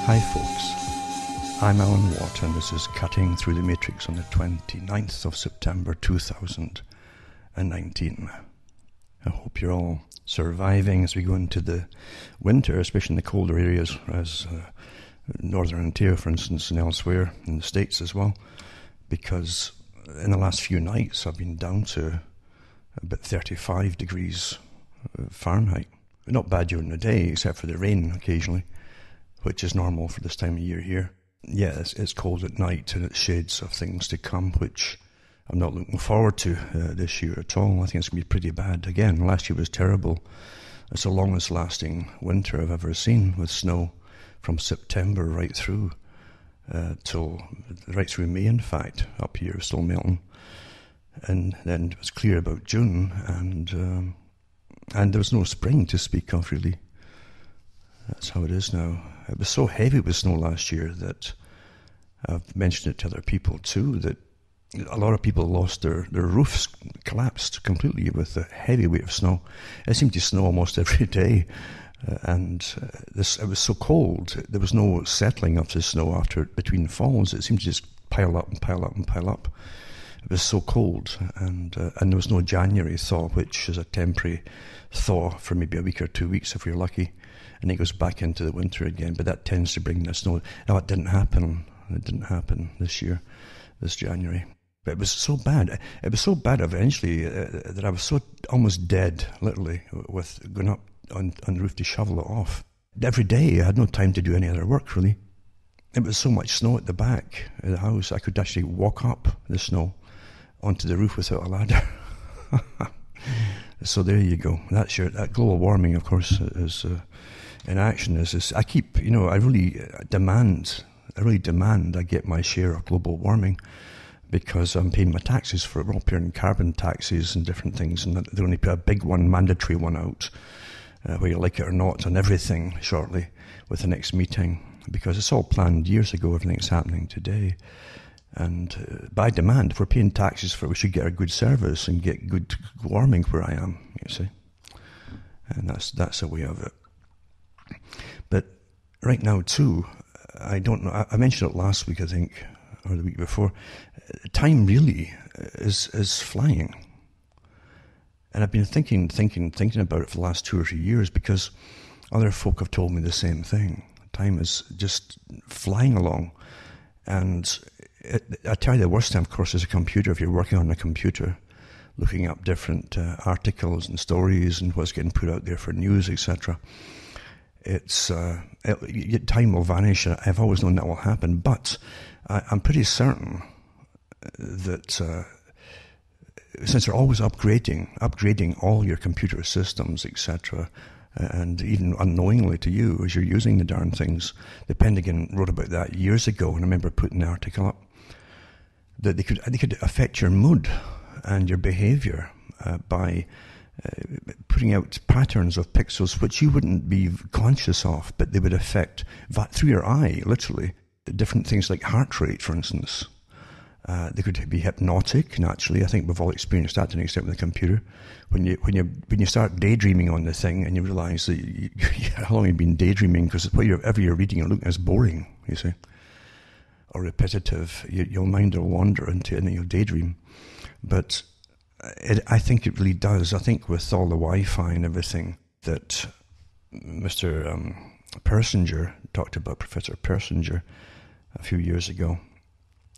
Hi folks, I'm Alan Watt and this is Cutting Through the Matrix on the 29th of September 2019. I hope you're all surviving as we go into the winter, especially in the colder areas as Northern Ontario, for instance, and elsewhere in the States as well, because in the last few nights I've been down to about 35 degrees Fahrenheit. Not bad during the day, except for the rain occasionally, which is normal for this time of year here. Yeah, it's cold at night and it's shades of things to come, which I'm not looking forward to this year at all. I think it's going to be pretty bad. Again, last year was terrible. It's the longest lasting winter I've ever seen, with snow from September right through till right through May, in fact, up here, still melting. And then it was clear about June, and there was no spring to speak of, really. That's how it is now. It was so heavy with snow last year that I've mentioned it to other people too, that a lot of people lost their roofs, collapsed completely with the heavy weight of snow. It seemed to snow almost every day, it was so cold. There was no settling of the snow after between falls. It seemed to just pile up and pile up and pile up. It was so cold, and there was no January thaw, which is a temporary thaw for maybe a week or 2 weeks if you're lucky, and it goes back into the winter again. But that tends to bring the snow. Now, it didn't happen. It didn't happen this year, this January. But it was so bad. It was so bad eventually that I was so almost dead, literally, with going up on the roof to shovel it off. Every day, I had no time to do any other work, really. It was so much snow at the back of the house, I could actually walk up the snow onto the roof without a ladder. So there you go. That's that global warming, of course, is in action. I really demand I get my share of global warming, because I'm paying my taxes for it. We're all paying carbon taxes and different things, and they're going to put a big one, mandatory one out, whether you like it or not, on everything shortly with the next meeting, because it's all planned years ago. Everything's happening today. And by demand, if we're paying taxes for it, we should get a good service and get good warming where I am, you see. And that's the way of it. But right now, too, I don't know. I mentioned it last week, I think, or the week before. Time really is flying. And I've been thinking about it for the last 2 or 3 years, because other folk have told me the same thing. Time is just flying along. And I tell you, the worst time, of course, is a computer. If you're working on a computer, looking up different articles and stories and what's getting put out there for news, etc., time will vanish. I've always known that will happen, but I'm pretty certain that since they're always upgrading all your computer systems, etc., and even unknowingly to you as you're using the darn things. The Pentagon wrote about that years ago, and I remember putting the article up, that they could affect your mood and your behavior by putting out patterns of pixels which you wouldn't be conscious of, but they would affect through your eye, literally, different things like heart rate, for instance. They could be hypnotic, naturally. I think we've all experienced that to an extent with the computer. When you start daydreaming on the thing and you realise that how long you've been daydreaming, because whatever you're reading or looking at is boring, you see, or repetitive. Your mind will wander into it and you'll daydream. But I think it really does. I think with all the Wi-Fi and everything that Mr. Persinger talked about, Professor Persinger, a few years ago,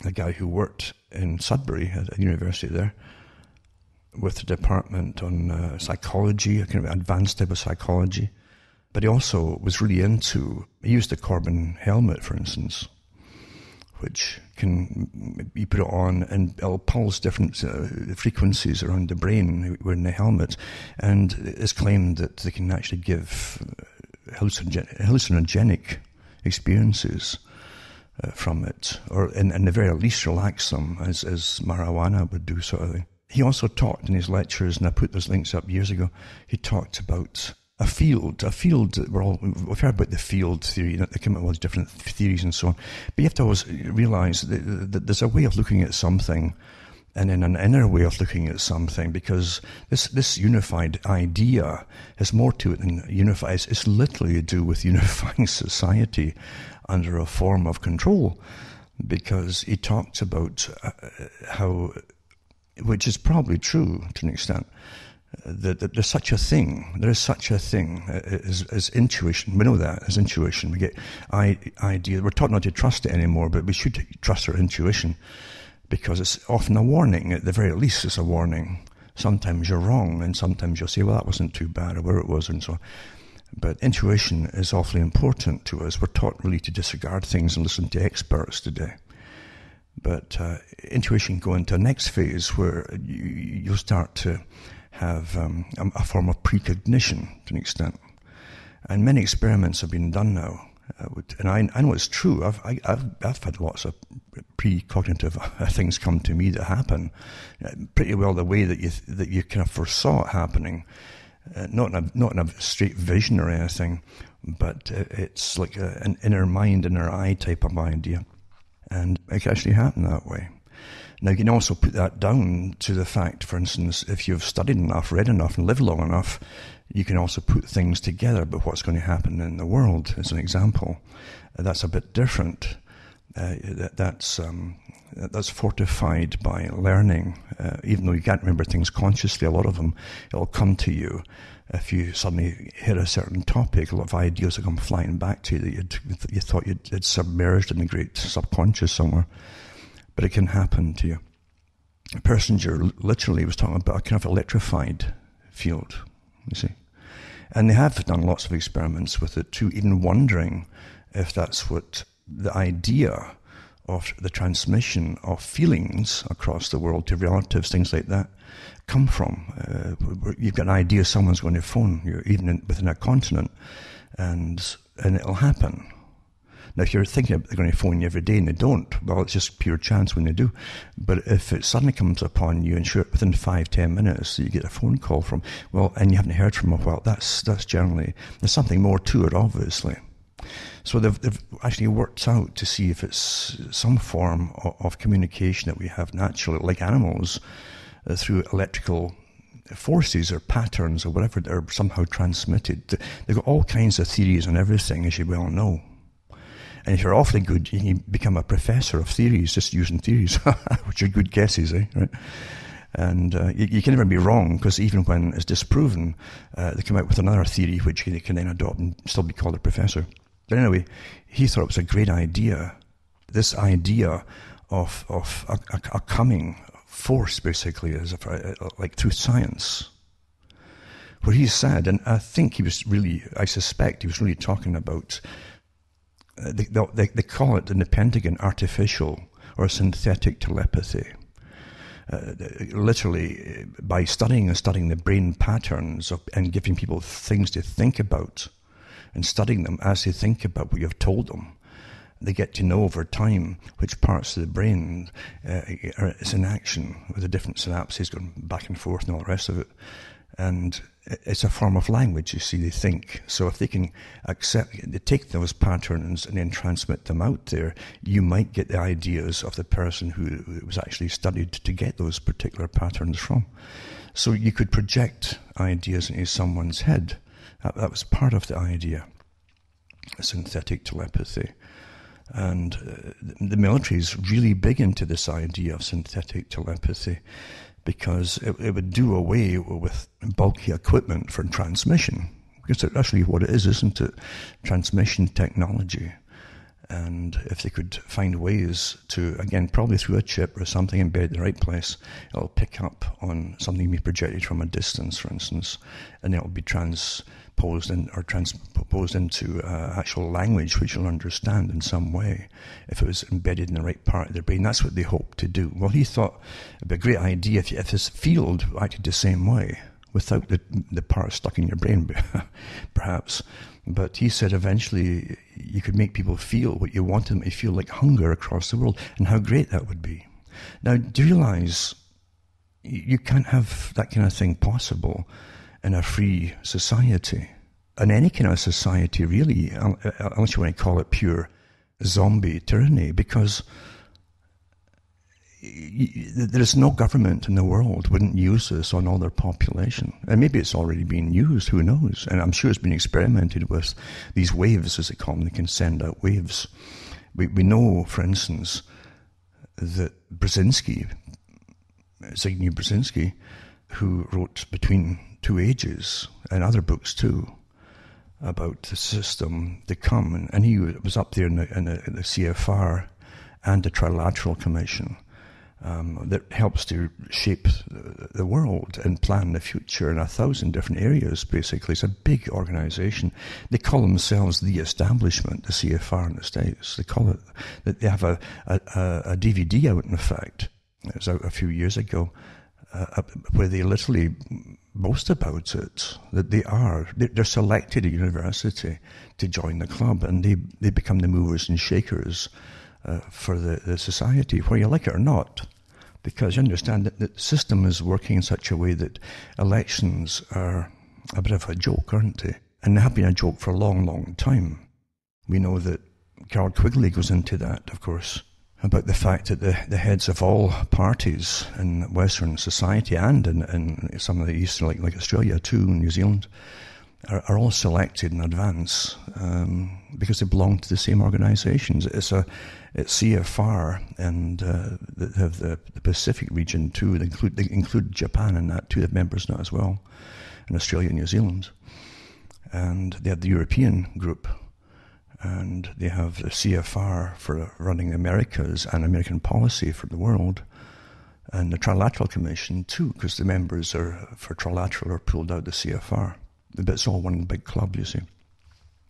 a guy who worked in Sudbury at a university there with the department on psychology, a kind of advanced type of psychology. But he also was really he used the Corbin helmet, for instance, which you put it on and it'll pulse different frequencies around the brain wearing the helmet. And it's claimed that they can actually give hallucinogenic experiences from it, or in the very least relax them, as marijuana would do, sort of thing. He also talked in his lectures, and I put those links up years ago, he talked about a field, we've heard about the field theory, they came up with different theories and so on, but you have to always realise that there's a way of looking at something and in an inner way of looking at something, because this unified idea has more to it than unify. It's literally to do with unifying society under a form of control, because he talks about how, which is probably true to an extent, that there's such a thing. There is such a thing as intuition. We know that as intuition. We get idea. We're taught not to trust it anymore, but we should trust our intuition, because it's often a warning. At the very least, it's a warning. Sometimes you're wrong, and sometimes you'll say, well, that wasn't too bad, or where it was, and so on. But intuition is awfully important to us. We're taught really to disregard things and listen to experts today. But intuition go into a next phase where you'll start to have a form of precognition to an extent. And many experiments have been done now. And I know it's true. I've had lots of precognitive things come to me that happen pretty well the way that you kind of foresaw it happening. Not in a straight vision or anything, but it's like an inner mind, inner eye type of idea. And it can actually happen that way. Now, you can also put that down to the fact, for instance, if you've studied enough, read enough, and lived long enough, you can also put things together about what's going to happen in the world, as an example. That's a bit different. That's fortified by learning. Even though you can't remember things consciously, a lot of them, it'll come to you. If you suddenly hit a certain topic, a lot of ideas will come flying back to you that you thought you'd submerged in the great subconscious somewhere. But it can happen to you. Persinger literally was talking about a kind of electrified field, you see. And they have done lots of experiments with it too, even wondering if that's what the idea of the transmission of feelings across the world to relatives, things like that, come from. You've got an idea someone's going to phone you, even within a continent, and it'll happen. Now, if you're thinking they're going to phone you every day and they don't, well, it's just pure chance when they do. But if it suddenly comes upon you and sure, within 5-10 minutes you get a phone call from, well, and you haven't heard from them, well, that's generally, there's something more to it, obviously. So they've actually worked out to see if it's some form of communication that we have naturally, like animals, through electrical forces or patterns or whatever that are somehow transmitted. They've got all kinds of theories on everything, as you well know. And if you're awfully good, you can become a professor of theories, just using theories, which are good guesses, right? And you can never be wrong, because even when it's disproven, they come out with another theory which they can then adopt and still be called a professor. But anyway, he thought it was a great idea, this idea of a coming force, basically, as if, like through science. Where he said, and I think he was really, I suspect he was really talking about, they call it in the Pentagon artificial or synthetic telepathy. Literally, by studying the brain patterns and giving people things to think about and studying them as they think about what you've told them, they get to know over time which parts of the brain is in action with the different synapses going back and forth and all the rest of it. And it's a form of language, you see, they think. So if they can they take those patterns and then transmit them out there, you might get the ideas of the person who was actually studied to get those particular patterns from. So you could project ideas into someone's head. That was part of the idea, synthetic telepathy. And the military is really big into this idea of synthetic telepathy, because it would do away with bulky equipment for transmission. Because that's really what it is, isn't it? Transmission technology. And if they could find ways to, again, probably through a chip or something embedded in the right place, it'll pick up on something being projected from a distance, for instance, and it'll be transposed into actual language which you'll understand in some way if it was embedded in the right part of the brain. That's what they hope to do. Well, he thought it'd be a great idea if this field acted the same way, without the part stuck in your brain, perhaps. But he said eventually you could make people feel what you want them to feel, like hunger across the world, and how great that would be. Now, do you realize you can't have that kind of thing possible in a free society? In any kind of society, really, unless you want to call it pure zombie tyranny, because there is no government in the world wouldn't use this on all their population. And maybe it's already being used, who knows? And I'm sure it's been experimented with. These waves, as they call them, they can send out waves. We know, for instance, that Brzezinski, Zbigniew Brzezinski, who wrote Between Two Ages and other books too, about the system to come, and he was up there in the CFR and the Trilateral Commission that helps to shape the world and plan the future in 1,000 different areas, basically. It's a big organization. They call themselves the establishment, the CFR in the States. They call it, that they have a DVD out, in fact. It was out a few years ago, where they literally boast about it, that they're selected at university to join the club, and they become the movers and shakers for the society, whether you like it or not, because you understand that the system is working in such a way that elections are a bit of a joke, aren't they? And they have been a joke for a long, long time. We know that Carroll Quigley goes into that, of course, about the fact that the heads of all parties in Western society and in some of the Eastern, like Australia too, New Zealand, are all selected in advance because they belong to the same organizations. It's CFR and the Pacific region too. They include Japan in that too. They have members now as well, in Australia and New Zealand. And they have the European group, and they have the CFR for running the Americas and American policy for the world, and the Trilateral Commission too, because the members for Trilateral are pulled out of the CFR. But it's all one big club, you see.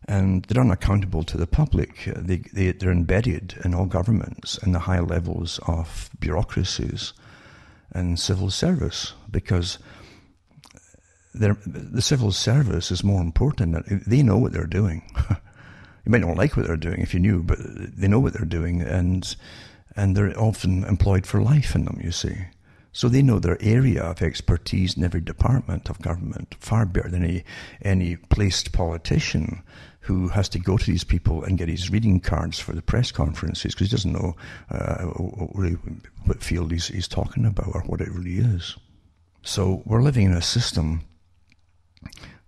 And they're unaccountable to the public. They're embedded in all governments and the high levels of bureaucracies and civil service, because the civil service is more important. They know what they're doing. You might not like what they're doing if you knew, but they know what they're doing, and they're often employed for life in them, you see. So they know their area of expertise in every department of government far better than any placed politician who has to go to these people and get his reading cards for the press conferences because he doesn't know really what field he's talking about or what it really is. So we're living in a system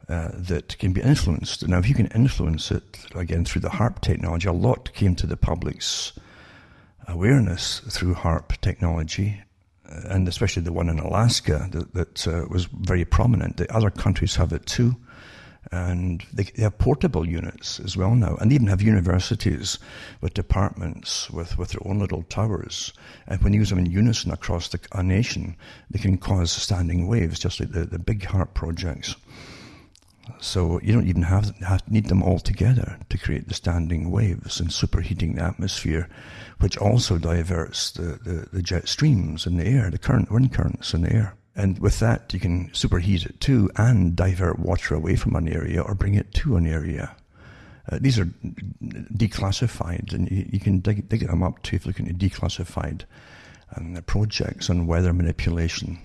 that can be influenced. Now, if you can influence it, again, through the HAARP technology, a lot came to the public's awareness through HAARP technology, and especially the one in Alaska that was very prominent. The other countries have it too, and they have portable units as well now, and even have universities with departments with their own little towers. And when you use them in unison across a nation, they can cause standing waves, just like the big HAARP projects. So you don't even need them all together to create the standing waves and superheating the atmosphere, which also diverts the jet streams in the air, the wind currents in the air. And with that, you can superheat it too and divert water away from an area or bring it to an area. These are declassified, and you can dig them up too if you're looking at declassified projects on weather manipulation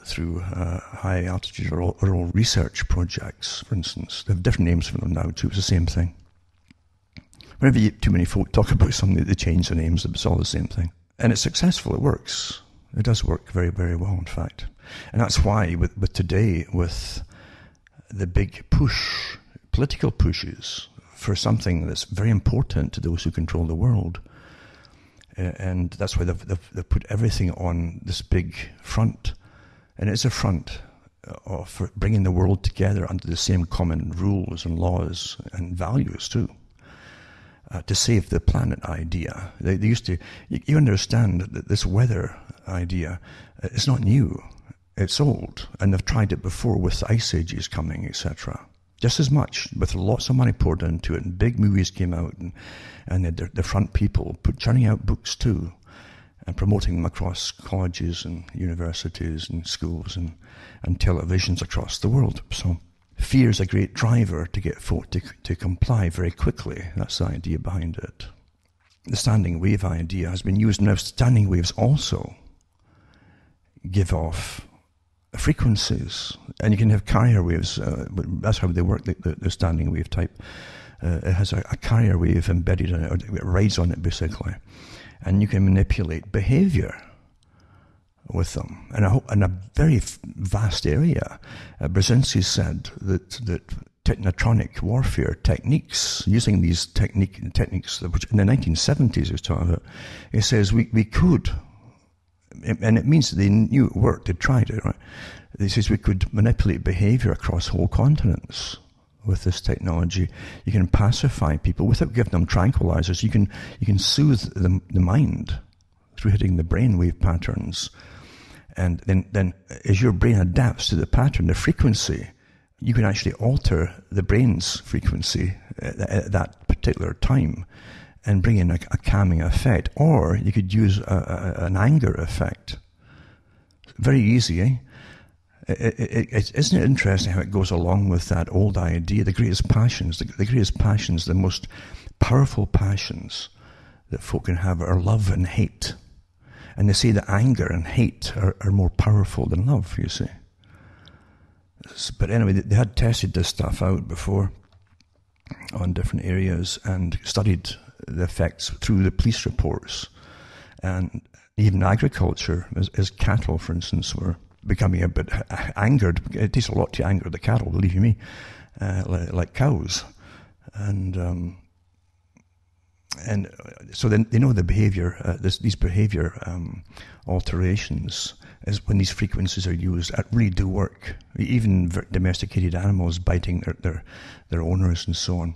through high-altitude auroral research projects, for instance. They have different names for them now, too. It's the same thing. Whenever too many folk talk about something, they change the names. It's all the same thing. And it's successful. It works. It does work very, very well, in fact. And that's why, with today, with the big push, political pushes for something that's very important to those who control the world, and that's why they've put everything on this big front. And it's a front for bringing the world together under the same common rules and laws and values too, to save the planet idea. They used to, you understand that this weather idea is not new. It's old, and they've tried it before with ice ages coming, etc. Just as much, with lots of money poured into it, and big movies came out, and the front people churning out books too, and promoting them across colleges and universities and schools and televisions across the world. So fear is a great driver to get folk to comply very quickly. That's the idea behind it. The standing wave idea has been used. Now, standing waves also give off frequencies, and you can have carrier waves. That's how they work, the standing wave type. It has a carrier wave embedded in it, or it rides on it basically. And you can manipulate behavior with them in a very vast area. Brzezinski said that technotronic warfare techniques, using these techniques, which in the 1970s he was talking about, he says we could, and it means that they knew it worked, they tried it, right? He says we could manipulate behavior across whole continents with this technology. You can pacify people without giving them tranquilizers. You can soothe the mind through hitting the brainwave patterns. And then as your brain adapts to the pattern, the frequency, you can actually alter the brain's frequency at that particular time and bring in a calming effect. Or you could use an anger effect. Very easy, eh? Isn't it interesting how it goes along with that old idea, the greatest passions, the greatest passions, the most powerful passions that folk can have are love and hate. And they say that anger and hate are more powerful than love, you see. But anyway, they had tested this stuff out before on different areas and studied the effects through the police reports. And even agriculture, as cattle, for instance, were becoming a bit angered. It takes a lot to anger the cattle, believe you me, like cows. And so then they know the behavior, these behavior alterations, is when these frequencies are used, really do work. Even domesticated animals biting their owners and so on,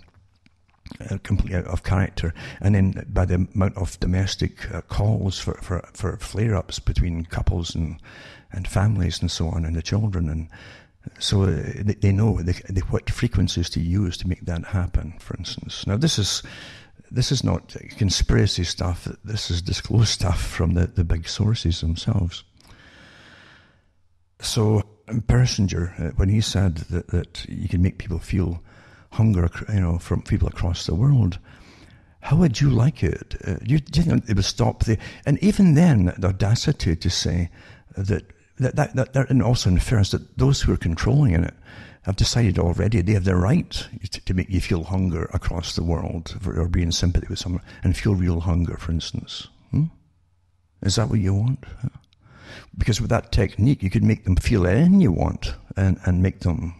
completely out of character. And then by the amount of domestic calls for flare-ups between couples and families and so on, and the children, and so they know what frequencies to use to make that happen, for instance. Now this is not conspiracy stuff, this is disclosed stuff from the big sources themselves. So Persinger, when he said that you can make people feel hunger, from people across the world, how would you like it? Do you think it would stop and even then, the audacity to say that and also infers that those who are controlling it have decided already they have the right to make you feel hunger across the world, or be in sympathy with someone and feel real hunger, for instance. Is that what you want? Because with that technique, you could make them feel anything you want and make them,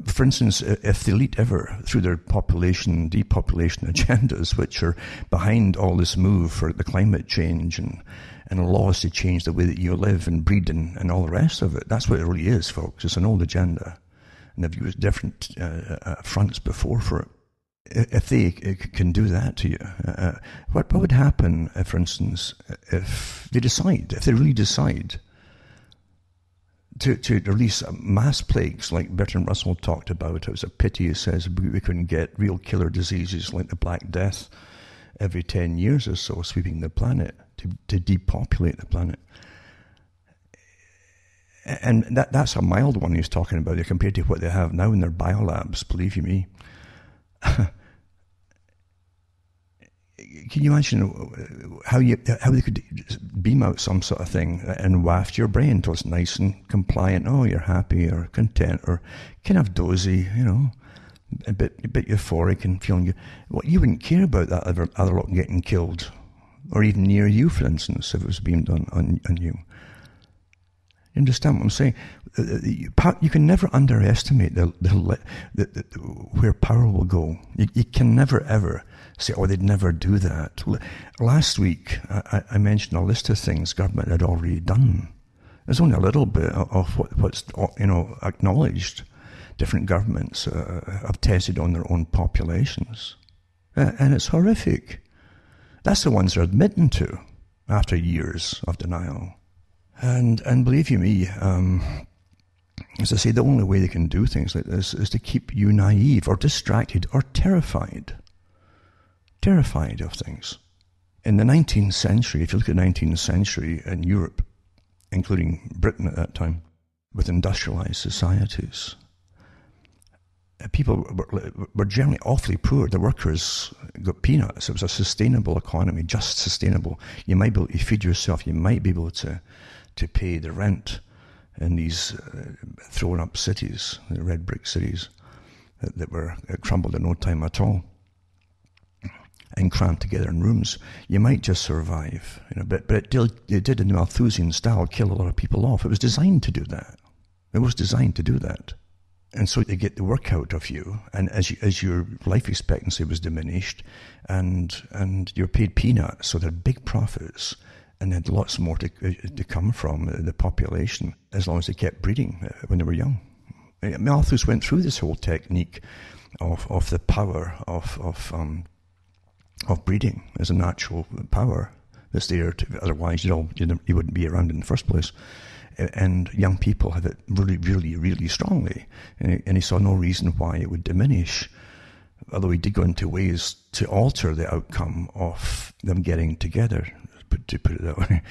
for instance, if the elite ever, through their population, depopulation agendas, which are behind all this move for the climate change and laws to change the way that you live and breed and all the rest of it, that's what it really is, folks. It's an old agenda. And they've used different fronts before for it. If they can do that to you, what would happen, for instance, if they really decide to release mass plagues like Bertrand Russell talked about? It was a pity, he says, we couldn't get real killer diseases like the Black Death every 10 years or so sweeping the planet to depopulate the planet. And that's a mild one he's talking about compared to what they have now in their biolabs, believe you me. Can you imagine how they could beam out some sort of thing and waft your brain till it's nice and compliant? Oh, you're happy or content or kind of dozy, a bit euphoric and feeling good. Well, you wouldn't care about that other lot getting killed, or even near you, for instance, if it was beamed on you. You understand what I'm saying? You can never underestimate where power will go. You can never, ever say, they'd never do that. Last week, I mentioned a list of things government had already done. There's only a little bit of what's acknowledged. Different governments have tested on their own populations. And it's horrific. That's the ones they're admitting to after years of denial. And believe you me, as I say, the only way they can do things like this is to keep you naive or distracted or terrified of things. In the 19th century, if you look at the 19th century in Europe, including Britain at that time, with industrialized societies, people were generally awfully poor. The workers got peanuts. It was a sustainable economy, just sustainable. You might be able to feed yourself. You might be able to pay the rent in these thrown up cities, the red brick cities that were crumbled in no time at all. and crammed together in rooms, you might just survive. But it did in the Malthusian style kill a lot of people off. It was designed to do that. It was designed to do that. And so they get the work out of you, and as your life expectancy was diminished, and you're paid peanuts, so they're big profits, and they had lots more to come from the population as long as they kept breeding when they were young. Malthus went through this whole technique of the power of breeding as a natural power that's there. Otherwise, you wouldn't be around in the first place. And young people have it really, really, really strongly. And he saw no reason why it would diminish, although he did go into ways to alter the outcome of them getting together, to put it that way,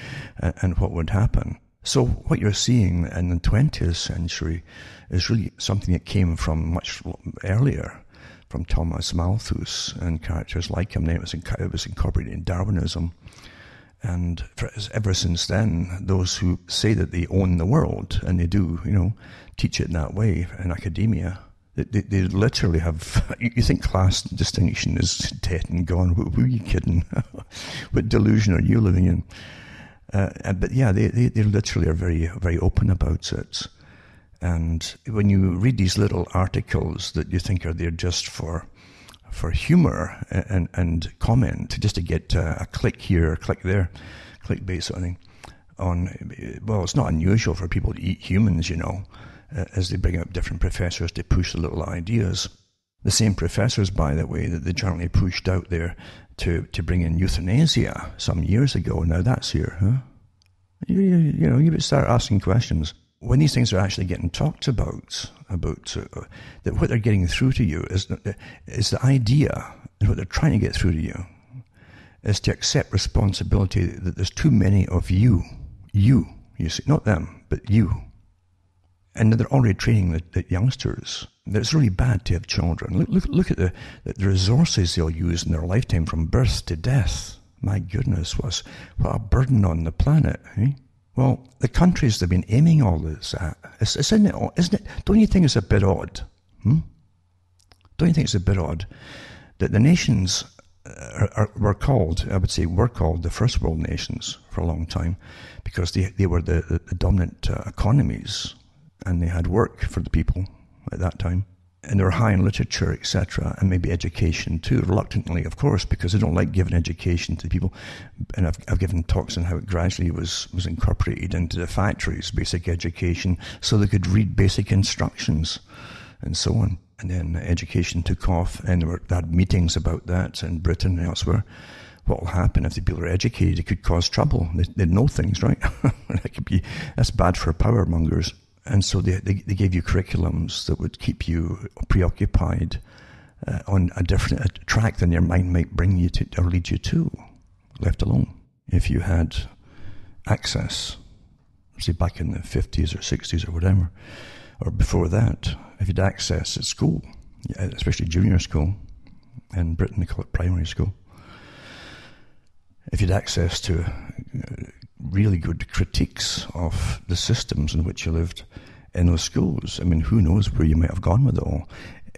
and what would happen. So what you're seeing in the 20th century is really something that came from much earlier, from Thomas Malthus and characters like him. Then it was incorporated in Darwinism. And ever since then, those who say that they own the world, and they do, teach it in that way in academia, they literally have, you think class distinction is dead and gone. Who are you kidding? What delusion are you living in? But yeah, they literally are very, very open about it. And when you read these little articles that you think are there just for humor and comment, just to get a click here, a click there, clickbait sort of thing. Well, it's not unusual for people to eat humans, as they bring up different professors to push the little ideas. The same professors, by the way, that they generally pushed out there to bring in euthanasia some years ago. Now that's here, huh? You would start asking questions. When these things are actually getting talked about that what they're getting through to you is the idea, and what they're trying to get through to you is to accept responsibility that there's too many of you see, not them, but you. And they're already training the youngsters that it's really bad to have children. Look at the resources they'll use in their lifetime from birth to death. My goodness, what a burden on the planet, eh? Well, the countries they've been aiming all this at, isn't it? Don't you think it's a bit odd? Don't you think it's a bit odd that the nations were called the first world nations for a long time, because they were the dominant economies, and they had work for the people at that time. And they were high in literature, etc., and maybe education too, reluctantly, of course, because they don't like giving education to people. And I've given talks on how it gradually was incorporated into the factories, basic education, so they could read basic instructions and so on. And then education took off, and they had meetings about that in Britain and elsewhere. What will happen if the people are educated? It could cause trouble. They know things, right? That's bad for power mongers. And so they gave you curriculums that would keep you preoccupied on a different track than your mind might bring you to or lead you to, left alone. If you had access, say back in the 50s or 60s or whatever, or before that, if you had access at school, especially junior school, in Britain they call it primary school, if you had access to really good critiques of the systems in which you lived in those schools, I mean, who knows where you might have gone with it all.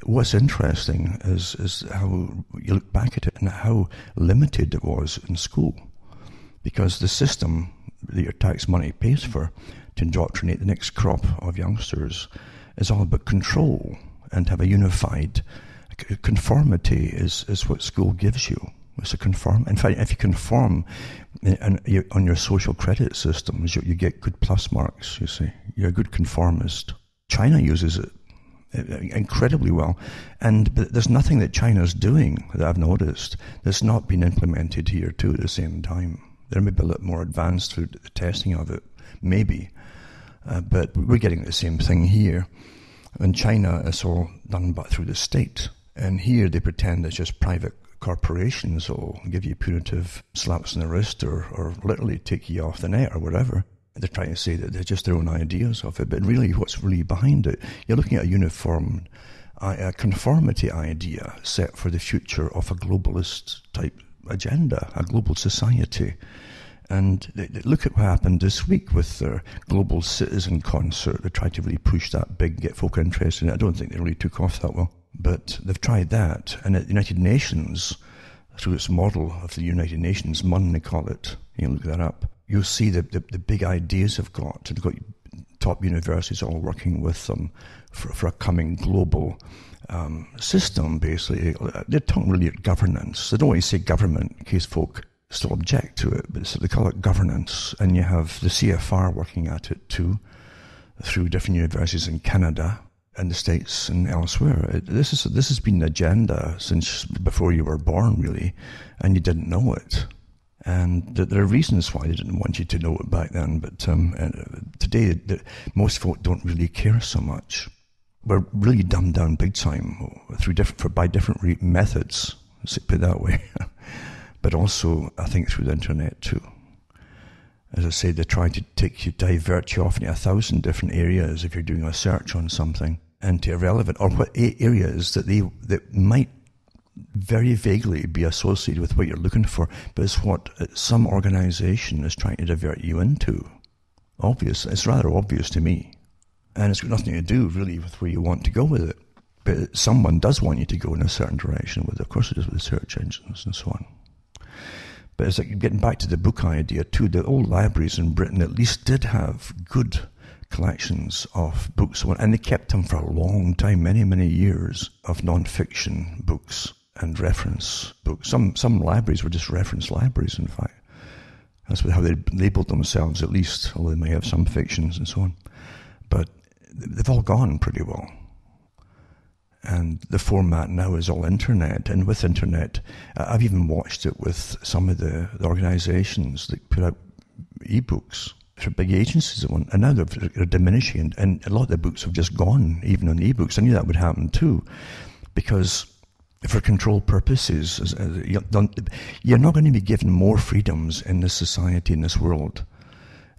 What's interesting is how you look back at it and how limited it was in school, because the system that your tax money pays for to indoctrinate the next crop of youngsters is all about control, and to have a unified conformity is what school gives you. It's a conform. In fact, if you conform on your social credit systems, you get good plus marks, you see. You're a good conformist. China uses it incredibly well. But there's nothing that China's doing that I've noticed that's not been implemented here too at the same time. They're maybe a little more advanced through the testing of it, maybe. But we're getting the same thing here. In China, it's all done but through the state. And here they pretend it's just private corporations will give you punitive slaps on the wrist or literally take you off the net or whatever. They're trying to say that they're just their own ideas of it, but really what's really behind it, you're looking at a conformity idea set for the future of a globalist type agenda, a global society. And look at what happened this week with their global citizen concert. They tried to really push that big, get folk interested in it. I don't think they really took off that well. But they've tried that, and at the United Nations, through its model of the United Nations, MUN they call it, you can look that up, you'll see the big ideas they've got. They've got top universities all working with them for a coming global system, basically. They're talking really at governance. They don't always say government in case folk still object to it, but they call it governance. And you have the CFR working at it too, through different universities in Canada and the States and elsewhere. This has been the agenda since before you were born, really, and you didn't know it. And there are reasons why they didn't want you to know it back then, but today most folk don't really care so much. We're really dumbed down big time by different methods, let's put it that way, but also I think through the internet too. As I say, they try to divert you off into 1,000 different areas if you're doing a search on something, into irrelevant, or what areas that might very vaguely be associated with what you're looking for, but it's what some organization is trying to divert you into. It's rather obvious to me. And it's got nothing to do really with where you want to go with it. But someone does want you to go in a certain direction with it. Of course it is with the search engines and so on. But it's like getting back to the book idea too, the old libraries in Britain at least did have good collections of books, and they kept them for a long time, many, many years, of non-fiction books and reference books. Some libraries were just reference libraries, in fact. That's how they labelled themselves, at least, although they may have some fictions and so on. But they've all gone pretty well. And the format now is all internet. And with internet, I've even watched it with some of the organizations that put out ebooks for big agencies. And now they're diminishing. And a lot of the books have just gone, even on ebooks. I knew that would happen too. Because for control purposes, you're not going to be given more freedoms in this society, in this world.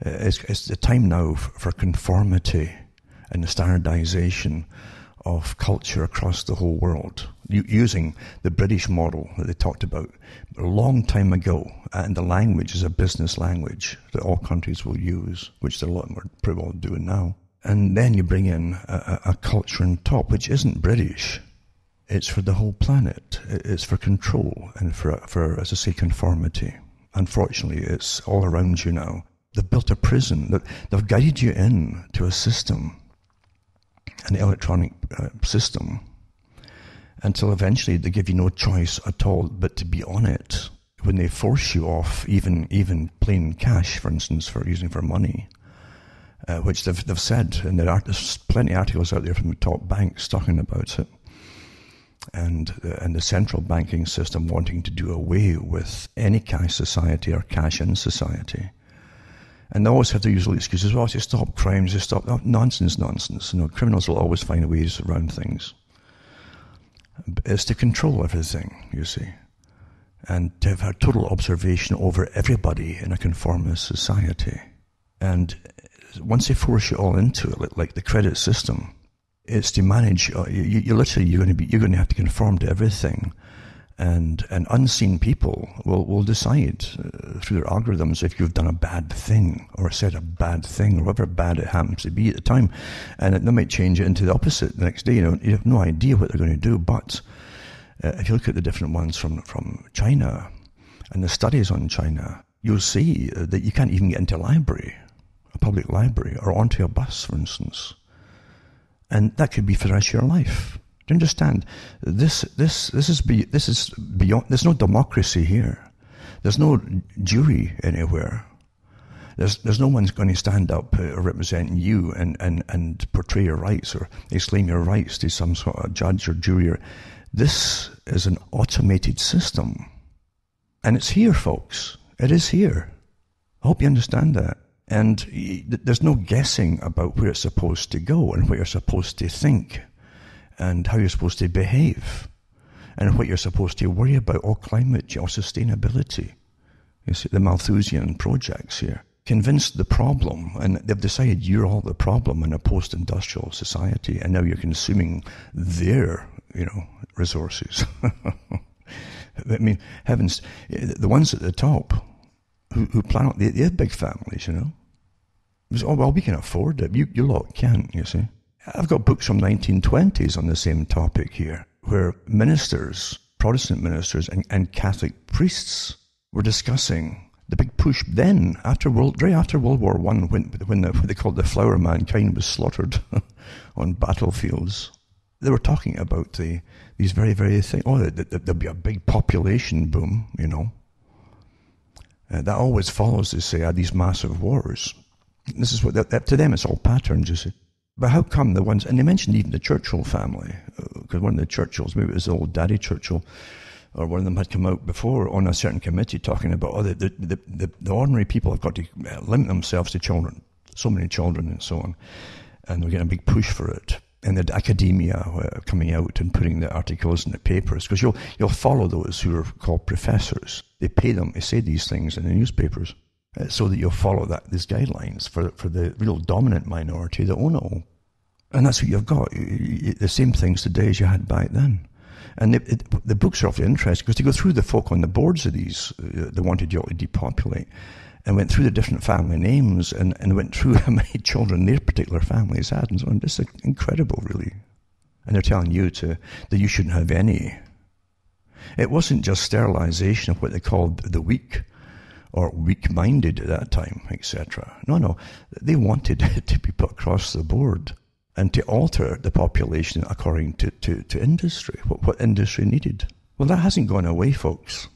It's the time now for conformity and the standardization of culture across the whole world, using the British model that they talked about a long time ago. And the language is a business language that all countries will use, which there are a lot more pretty well doing now. And then you bring in a culture on top, which isn't British. It's for the whole planet. It's for control and for, as I say, conformity. Unfortunately, it's all around you now. They've built a prison. They've guided you in to a system, an electronic system, until eventually they give you no choice at all but to be on it. When they force you off, even plain cash, for instance, for using for money, which they've said, and there's plenty of articles out there from the top banks talking about it, and the central banking system wanting to do away with any cash society or cash-in society. And they always have the usual excuses, well, to stop crimes, to stop... Oh, nonsense. Criminals will always find ways around things. It's to control everything, you see. And to have a total observation over everybody in a conformist society. And once they force you all into it, like the credit system, it's to manage... You're going to have to conform to everything. And unseen people will decide through their algorithms if you've done a bad thing or said a bad thing, or whatever bad it happens to be at the time. And they might change it into the opposite the next day. You have no idea what they're going to do. But if you look at the different ones from China and the studies on China, you'll see that you can't even get into a public library, or onto a bus, for instance. And that could be for the rest of your life. Do you understand? This is beyond. There's no democracy here. There's no jury anywhere. There's no one's going to stand up representing you and portray your rights or explain your rights to some sort of judge or jury. This is an automated system, and it's here, folks. It is here. I hope you understand that. And there's no guessing about where it's supposed to go and what you're supposed to think, and how you're supposed to behave, and what you're supposed to worry about, or climate change, or sustainability. You see, the Malthusian projects here. Convinced the problem, and they've decided you're all the problem in a post-industrial society, and now you're consuming their, resources. I mean, heavens, the ones at the top who plan out, they have big families, It's, oh, well, we can afford it. You lot can't, you see. I've got books from 1920s on the same topic here, where ministers Protestant ministers and Catholic priests were discussing the big push then, right after World War I, when what they called the flower of mankind was slaughtered on battlefields. They were talking about these very, very things. Oh, there'll be a big population boom, that always follows, they say, these massive wars. This is what, to them, it's all patterns, you see. But how come the ones, and they mentioned even the Churchill family, because one of the Churchills, maybe it was the old Daddy Churchill, or one of them had come out before on a certain committee talking about, the ordinary people have got to limit themselves to children, so many children and so on, and they're getting a big push for it. And the academia coming out and putting the articles in the papers, because you'll follow those who are called professors. They pay them to say these things in the newspapers, so that you'll follow these guidelines for the real dominant minority that own it all. And that's what you've got, the same things today as you had back then. And the books are awfully interesting because they go through the folk on the boards of these that wanted you all to depopulate, and went through the different family names and went through how many children their particular families had and so on. It's incredible, really. And they're telling you that you shouldn't have any. It wasn't just sterilization of what they called the weak or weak-minded at that time, etc. No, they wanted it to be put across the board and to alter the population according to industry, what industry needed. Well, that hasn't gone away, folks.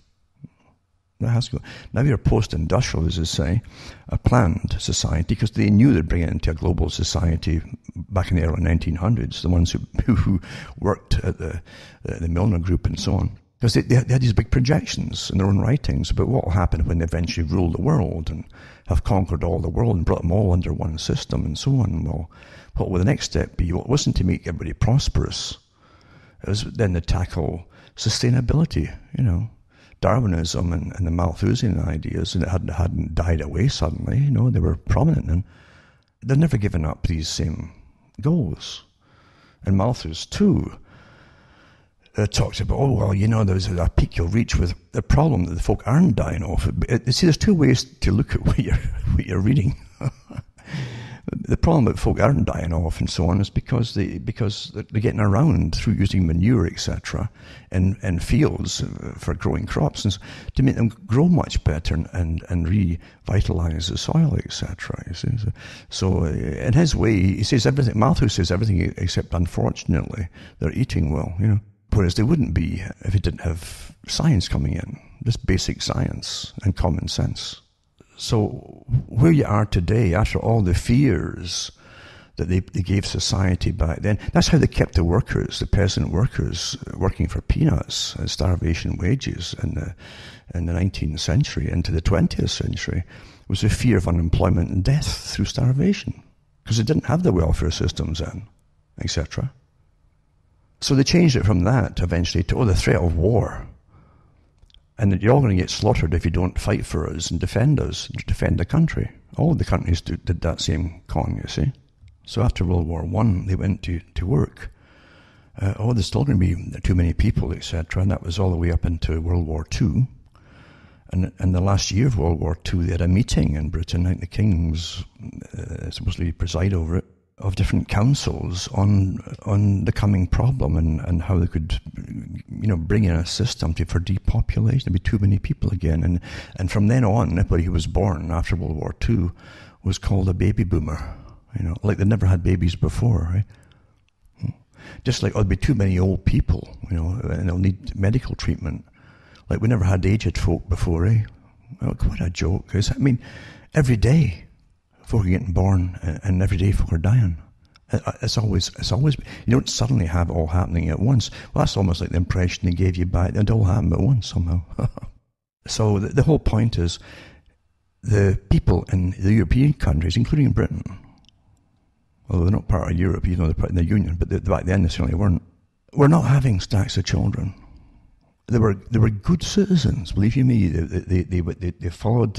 That has gone. Now you're post-industrial, as they say, a planned society, because they knew they'd bring it into a global society back in the early 1900s, the ones who worked at the Milner Group and so on. Because they had these big projections in their own writings about what will happen when they eventually rule the world and have conquered all the world and brought them all under one system and so on. Well, what will the next step be? Well, it wasn't to make everybody prosperous. It was then to tackle sustainability, Darwinism and the Malthusian ideas, and it hadn't died away suddenly, they were prominent then. They've never given up these same goals. And Malthus, too, talks about, there's a peak you'll reach with the problem that the folk aren't dying off. See, there's two ways to look at what you're reading. The problem that folk aren't dying off and so on is because they're getting around through using manure, etc., and fields for growing crops and to make them grow much better and revitalize the soil, etc. You see, so in his way, he says everything. Malthus says everything except, unfortunately, they're eating well, Whereas they wouldn't be if it didn't have science coming in, just basic science and common sense. So where you are today, after all the fears that they gave society back then, that's how they kept the workers, the peasant workers, working for peanuts and starvation wages in the 19th century into the 20th century, was the fear of unemployment and death through starvation, because they didn't have the welfare systems then, etc. So they changed it from that eventually to, the threat of war. And that you're all going to get slaughtered if you don't fight for us and defend the country. All of the countries did that same con, you see. So after World War I, they went to work. There's still going to be too many people, etc. And that was all the way up into World War II. And in the last year of World War II, they had a meeting in Britain. I think the King was supposedly preside over it, of different councils on the coming problem and how they could, bring in a system for depopulation. There'd be too many people again. And from then on, anybody who was born after World War II was called a baby boomer, like they'd never had babies before, right? Just like, there'll be too many old people, and they'll need medical treatment. Like we never had aged folk before, eh? Oh, what a joke. Every day folk are getting born, and every day folk are dying. It's always, you don't suddenly have it all happening at once. Well, that's almost like the impression they gave you back. It all happened at once somehow. So the whole point is, the people in the European countries, including Britain, although they're not part of Europe, they're part of the Union, but back then they certainly weren't, were not having stacks of children. They were good citizens, believe you me. They followed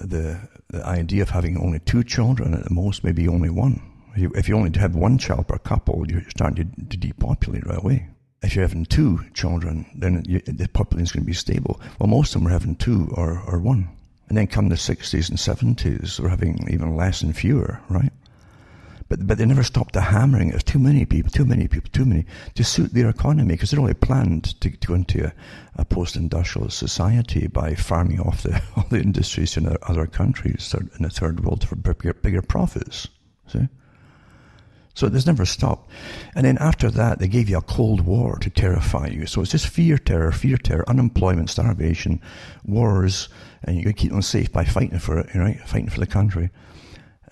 the idea of having only 2 children, at the most maybe only 1. If you only have 1 child per couple, you're starting to depopulate right away. If you're having 2 children, then the population is going to be stable. Well, most of them were having 2 or 1. And then come the 60s and 70s, they're having even less and fewer, right? But they never stopped the hammering. There's too many people, to suit their economy, because they're only planned to go into a post-industrial society by farming off all the industries in other countries in the third world for bigger profits. See? So there's never stopped. And then after that, they gave you a Cold War to terrify you. So it's just fear, terror, unemployment, starvation, wars, and you keep them safe by fighting for it, right? Fighting for the country.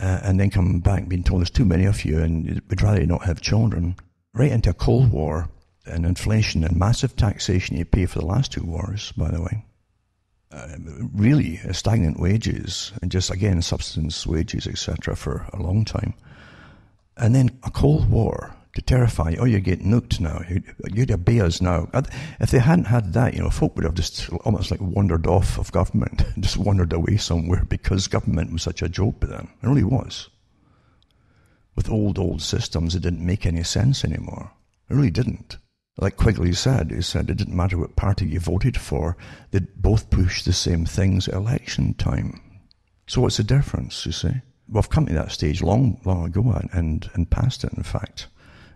And then coming back being told there's too many of you and we'd rather not have children. Right into a Cold War and inflation and massive taxation you pay for the last two wars, by the way. Really stagnant wages and just, again, subsistence wages, etc. for a long time. And then a Cold War to terrify you. Oh, you're getting nuked now. You'd obey us now. If they hadn't had that, folk would have just almost like wandered off of government, just wandered away somewhere, because government was such a joke to them. It really was. With old systems, it didn't make any sense anymore. It really didn't. Like Quigley said, he said it didn't matter what party you voted for, they'd both push the same things at election time. So what's the difference, you see? We've come to that stage long ago and past it, in fact.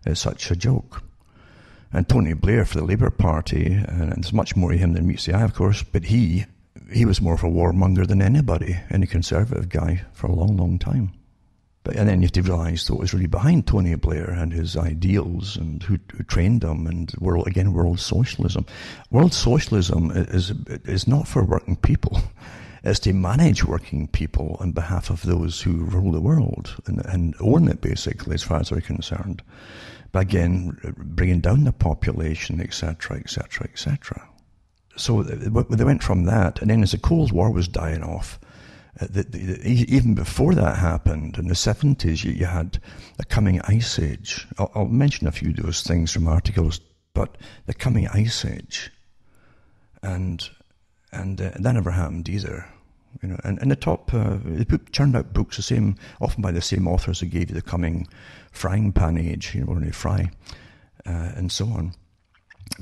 It's such a joke. And Tony Blair for the Labour Party, and there's much more of him than meets the eye, of course, but he was more of a warmonger than any Conservative guy for a long time. And then you have to realise what was really behind Tony Blair and his ideals and who trained them, and world socialism. World socialism is not for working people. It's to manage working people on behalf of those who rule the world and own it, basically, as far as they're concerned. But again, bringing down the population, etc., etc., etc. So they went from that, and then as the Cold War was dying off, even before that happened, in the 70s, you had the coming Ice Age. I'll mention a few of those things from articles, but the coming Ice Age, and that never happened either. And the top, they churned out books often by the same authors who gave you the coming frying pan age, when they fry, and so on.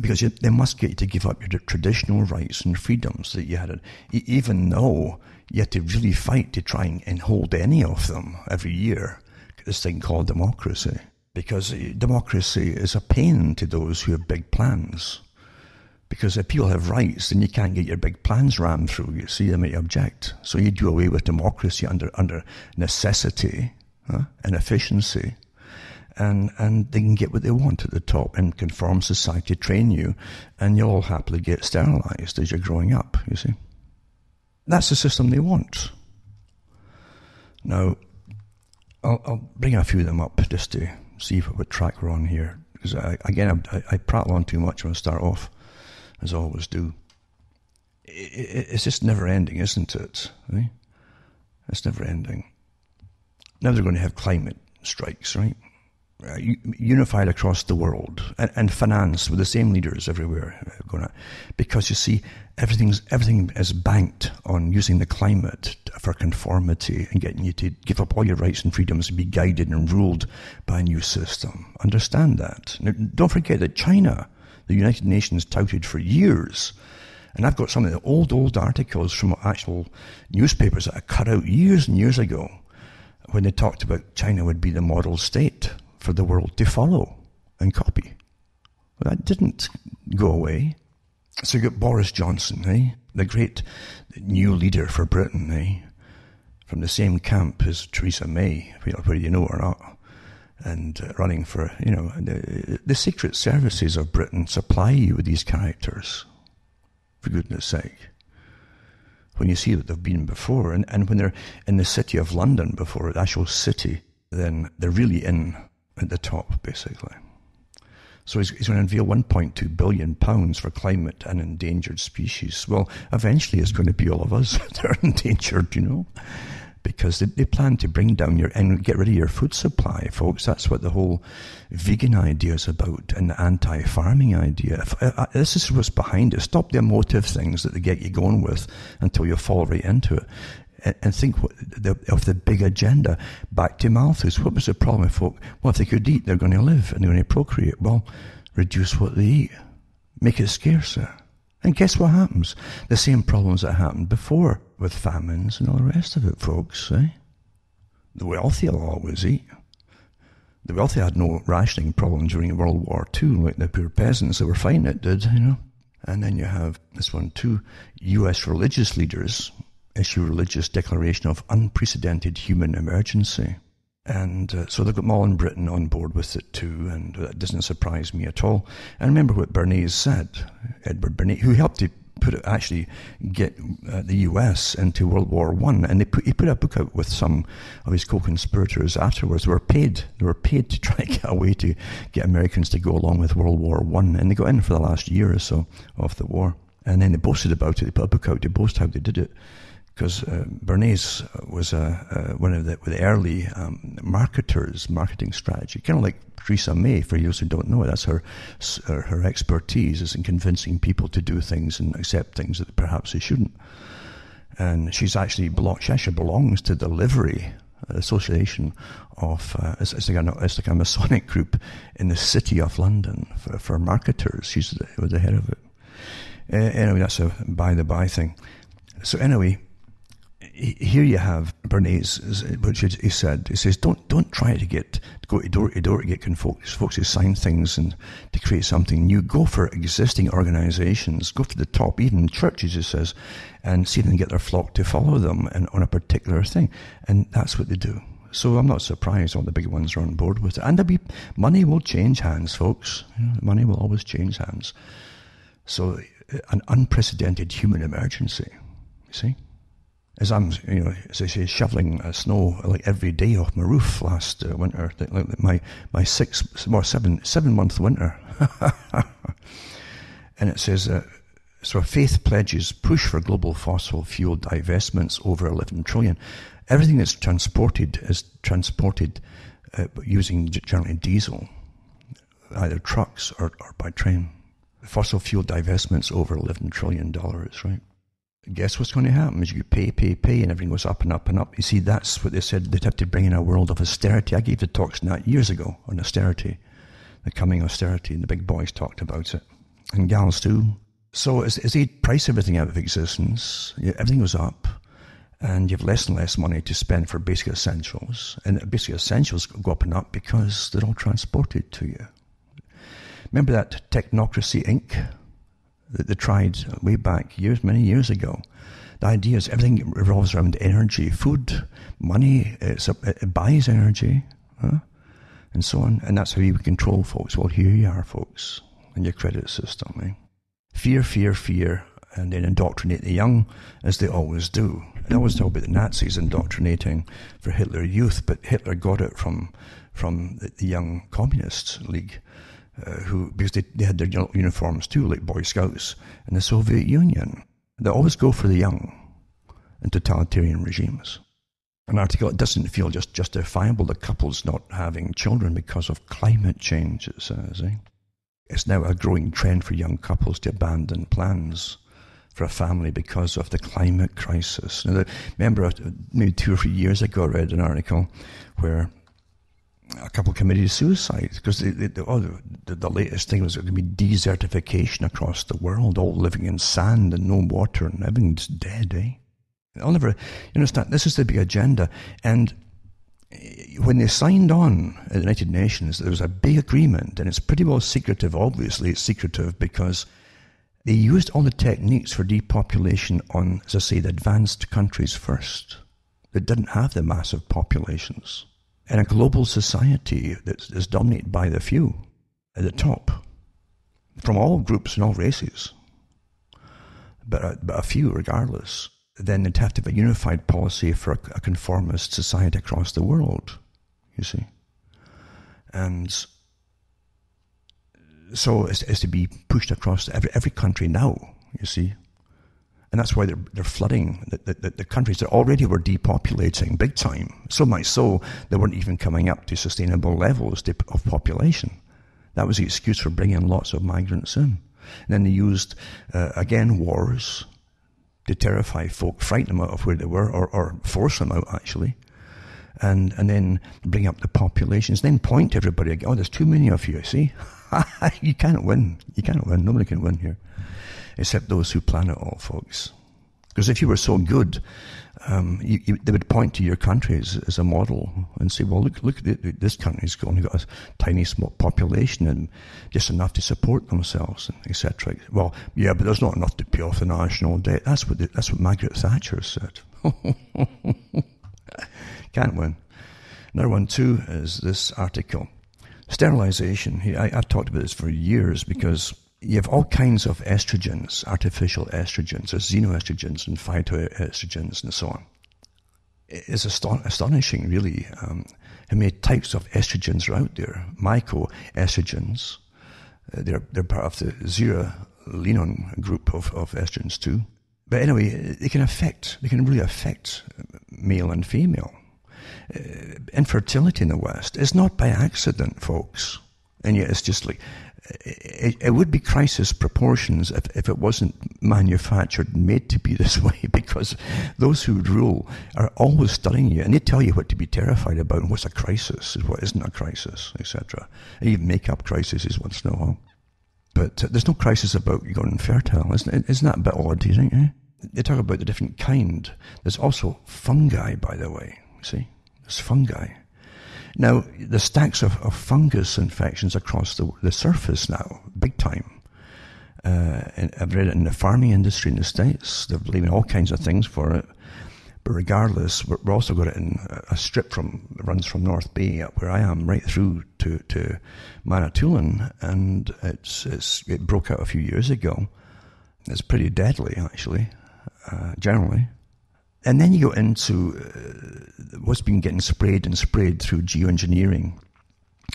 Because they must get you to give up your traditional rights and freedoms that you had, even though you had to really fight to try and hold any of them every year. This thing called democracy. Because democracy is a pain to those who have big plans. Because if people have rights, then you can't get your big plans rammed through. You see, they may object. So you do away with democracy under necessity and efficiency. And they can get what they want at the top and conform society, train you, and you'll all happily get sterilized as you're growing up, you see. That's the system they want. Now, I'll bring a few of them up just to see what track we're on here. Because, I prattle on too much when I start off, as I always do. It's just never ending, isn't it? Right? It's never ending. Now they're going to have climate strikes, right? Unified across the world and financed with the same leaders everywhere, because you see, everything is banked on using the climate for conformity and getting you to give up all your rights and freedoms and be guided and ruled by a new system. Understand that. Now, don't forget that China, the United Nations, touted for years, and I've got some of the old articles from actual newspapers that I cut out years and years ago when they talked about China would be the model state for the world to follow and copy. Well, that didn't go away. So you got Boris Johnson, the great new leader for Britain, from the same camp as Theresa May, whether you know or not, and running for, the secret services of Britain supply you with these characters, for goodness sake. When you see what they've been before, and when they're in the city of London before, the actual city, then they're really in at the top, basically. So he's going to unveil £1.2 billion for climate and endangered species. Well, eventually it's going to be all of us that are endangered, because they plan to bring down and get rid of your food supply, folks. That's what the whole vegan idea is about, and the anti-farming idea. This is what's behind it. Stop the emotive things that they get you going with until you fall right into it. And think of the big agenda. Back to Malthus. What was the problem with folk? Well, if they could eat, they're going to live and they're going to procreate. Well, reduce what they eat. Make it scarcer. And guess what happens? The same problems that happened before with famines and all the rest of it, folks. The wealthy will always eat. The wealthy had no rationing problem during World War II, like the poor peasants. They were fine, it did, And then you have this one too. U.S. religious leaders issue religious declaration of unprecedented human emergency. And so they've got Mullen Britain on board with it too, and that doesn't surprise me at all. And remember what Bernays said, Edward Bernays, who helped to get the U.S. into World War I, and he put a book out with some of his co-conspirators afterwards. They were paid to try to get a way to get Americans to go along with World War I, and they got in for the last year or so of the war. And then they boasted about it. They put a book out to boast how they did it. Because Bernays was one of the early marketing strategy, kind of like Theresa May, for those who don't know it. That's her expertise, is in convincing people to do things and accept things that perhaps they shouldn't. And she actually belongs to the Livery Association of, it's like a Masonic group in the City of London for marketers. She's the head of it. Anyway, that's a by-the-by thing. So anyway, here you have Bernays, which he says, don't try to go door to door to get folks to sign things and to create something new. Go for existing organizations, go for the top, even churches, he says, and see if they can get their flock to follow them and on a particular thing. And that's what they do. So I'm not surprised all the big ones are on board with it. And money will change hands, folks. Money will always change hands. So an unprecedented human emergency, you see? As I'm, as I say, shoveling snow like every day off my roof last winter, like my 7-month winter. And it says, so faith pledges push for global fossil fuel divestments over 11 trillion. Everything that's transported is transported using generally diesel, either trucks or by train. Fossil fuel divestments over $11 trillion, right? Guess what's going to happen is you pay, and everything goes up and up and up. You see, that's what they said they'd have to bring in a world of austerity. I gave the talks on that years ago, on austerity, the coming austerity, and the big boys talked about it, and gals too. So as they price everything out of existence, everything goes up, and you have less and less money to spend for basic essentials. And basic essentials go up and up because they're all transported to you. Remember that Technocracy Inc.? That they tried way back many years ago. The idea is everything revolves around energy, food, money. It buys energy, and so on. And that's how you control folks. Well, here you are, folks, in your credit system. Fear, and then indoctrinate the young, as they always do. I always talk about the Nazis indoctrinating for Hitler Youth, but Hitler got it from the Young Communist League. Because they had their uniforms too, like Boy Scouts in the Soviet Union. They always go for the young in totalitarian regimes. An article, it doesn't feel just justifiable that couples not having children because of climate change, it says. It's now a growing trend for young couples to abandon plans for a family because of the climate crisis. Now, remember, maybe 2 or 3 years ago, I read an article where a couple committed suicide because the latest thing was going to be desertification across the world, all living in sand and no water, and everything's dead, You understand, this is the big agenda. And when they signed on at the United Nations, there was a big agreement, and it's pretty well secretive. Obviously, it's secretive because they used all the techniques for depopulation on, as I say, the advanced countries first that didn't have the massive populations. In a global society that is dominated by the few at the top, from all groups and all races, but a few regardless, then they'd have to have a unified policy for a conformist society across the world, you see. And so it's to be pushed across every country now, you see. And that's why they're flooding the countries that already were depopulating big time. So much so, they weren't even coming up to sustainable levels of population. That was the excuse for bringing lots of migrants in. And then they used, again, wars to terrify folk, frighten them out of where they were, or force them out, actually. And then bring up the populations, then point to everybody, oh, there's too many of you, see? You can't win. Nobody can win here. Except those who plan it all, folks. Because if you were so good, they would point to your country as a model and say, well, look, this country's only got a tiny small population and just enough to support themselves, etc. Well, yeah, but there's not enough to pay off the national debt. That's what Margaret Thatcher said. Can't win. Another one too is this article. Sterilization. I've talked about this for years because you have all kinds of estrogens, artificial estrogens, there's xenoestrogens and phytoestrogens and so on. It's astonishing, really, how many types of estrogens are out there. Mycoestrogens, they're part of the zearalenone group of estrogens too. But anyway, they can really affect male and female. Infertility in the West is not by accident, folks. And yet it's just like, it would be crisis proportions if it wasn't manufactured and made to be this way, because those who rule are always studying you, and they tell you what to be terrified about and what's a crisis, what isn't a crisis, etc. And even make up crises once in a while. But there's no crisis about you going infertile. Isn't that a bit odd, do you think? Eh? They talk about the different kind. There's also fungi, by the way. See? There's fungi. Now, the stacks of fungus infections across the surface now, big time. And I've read it in the farming industry in the States. They're blaming all kinds of things for it. But regardless, we're also got it in a strip runs from North Bay up where I am, right through to Manitoulin, and it broke out a few years ago. It's pretty deadly, actually, generally. And then you go into what's been getting sprayed through geoengineering.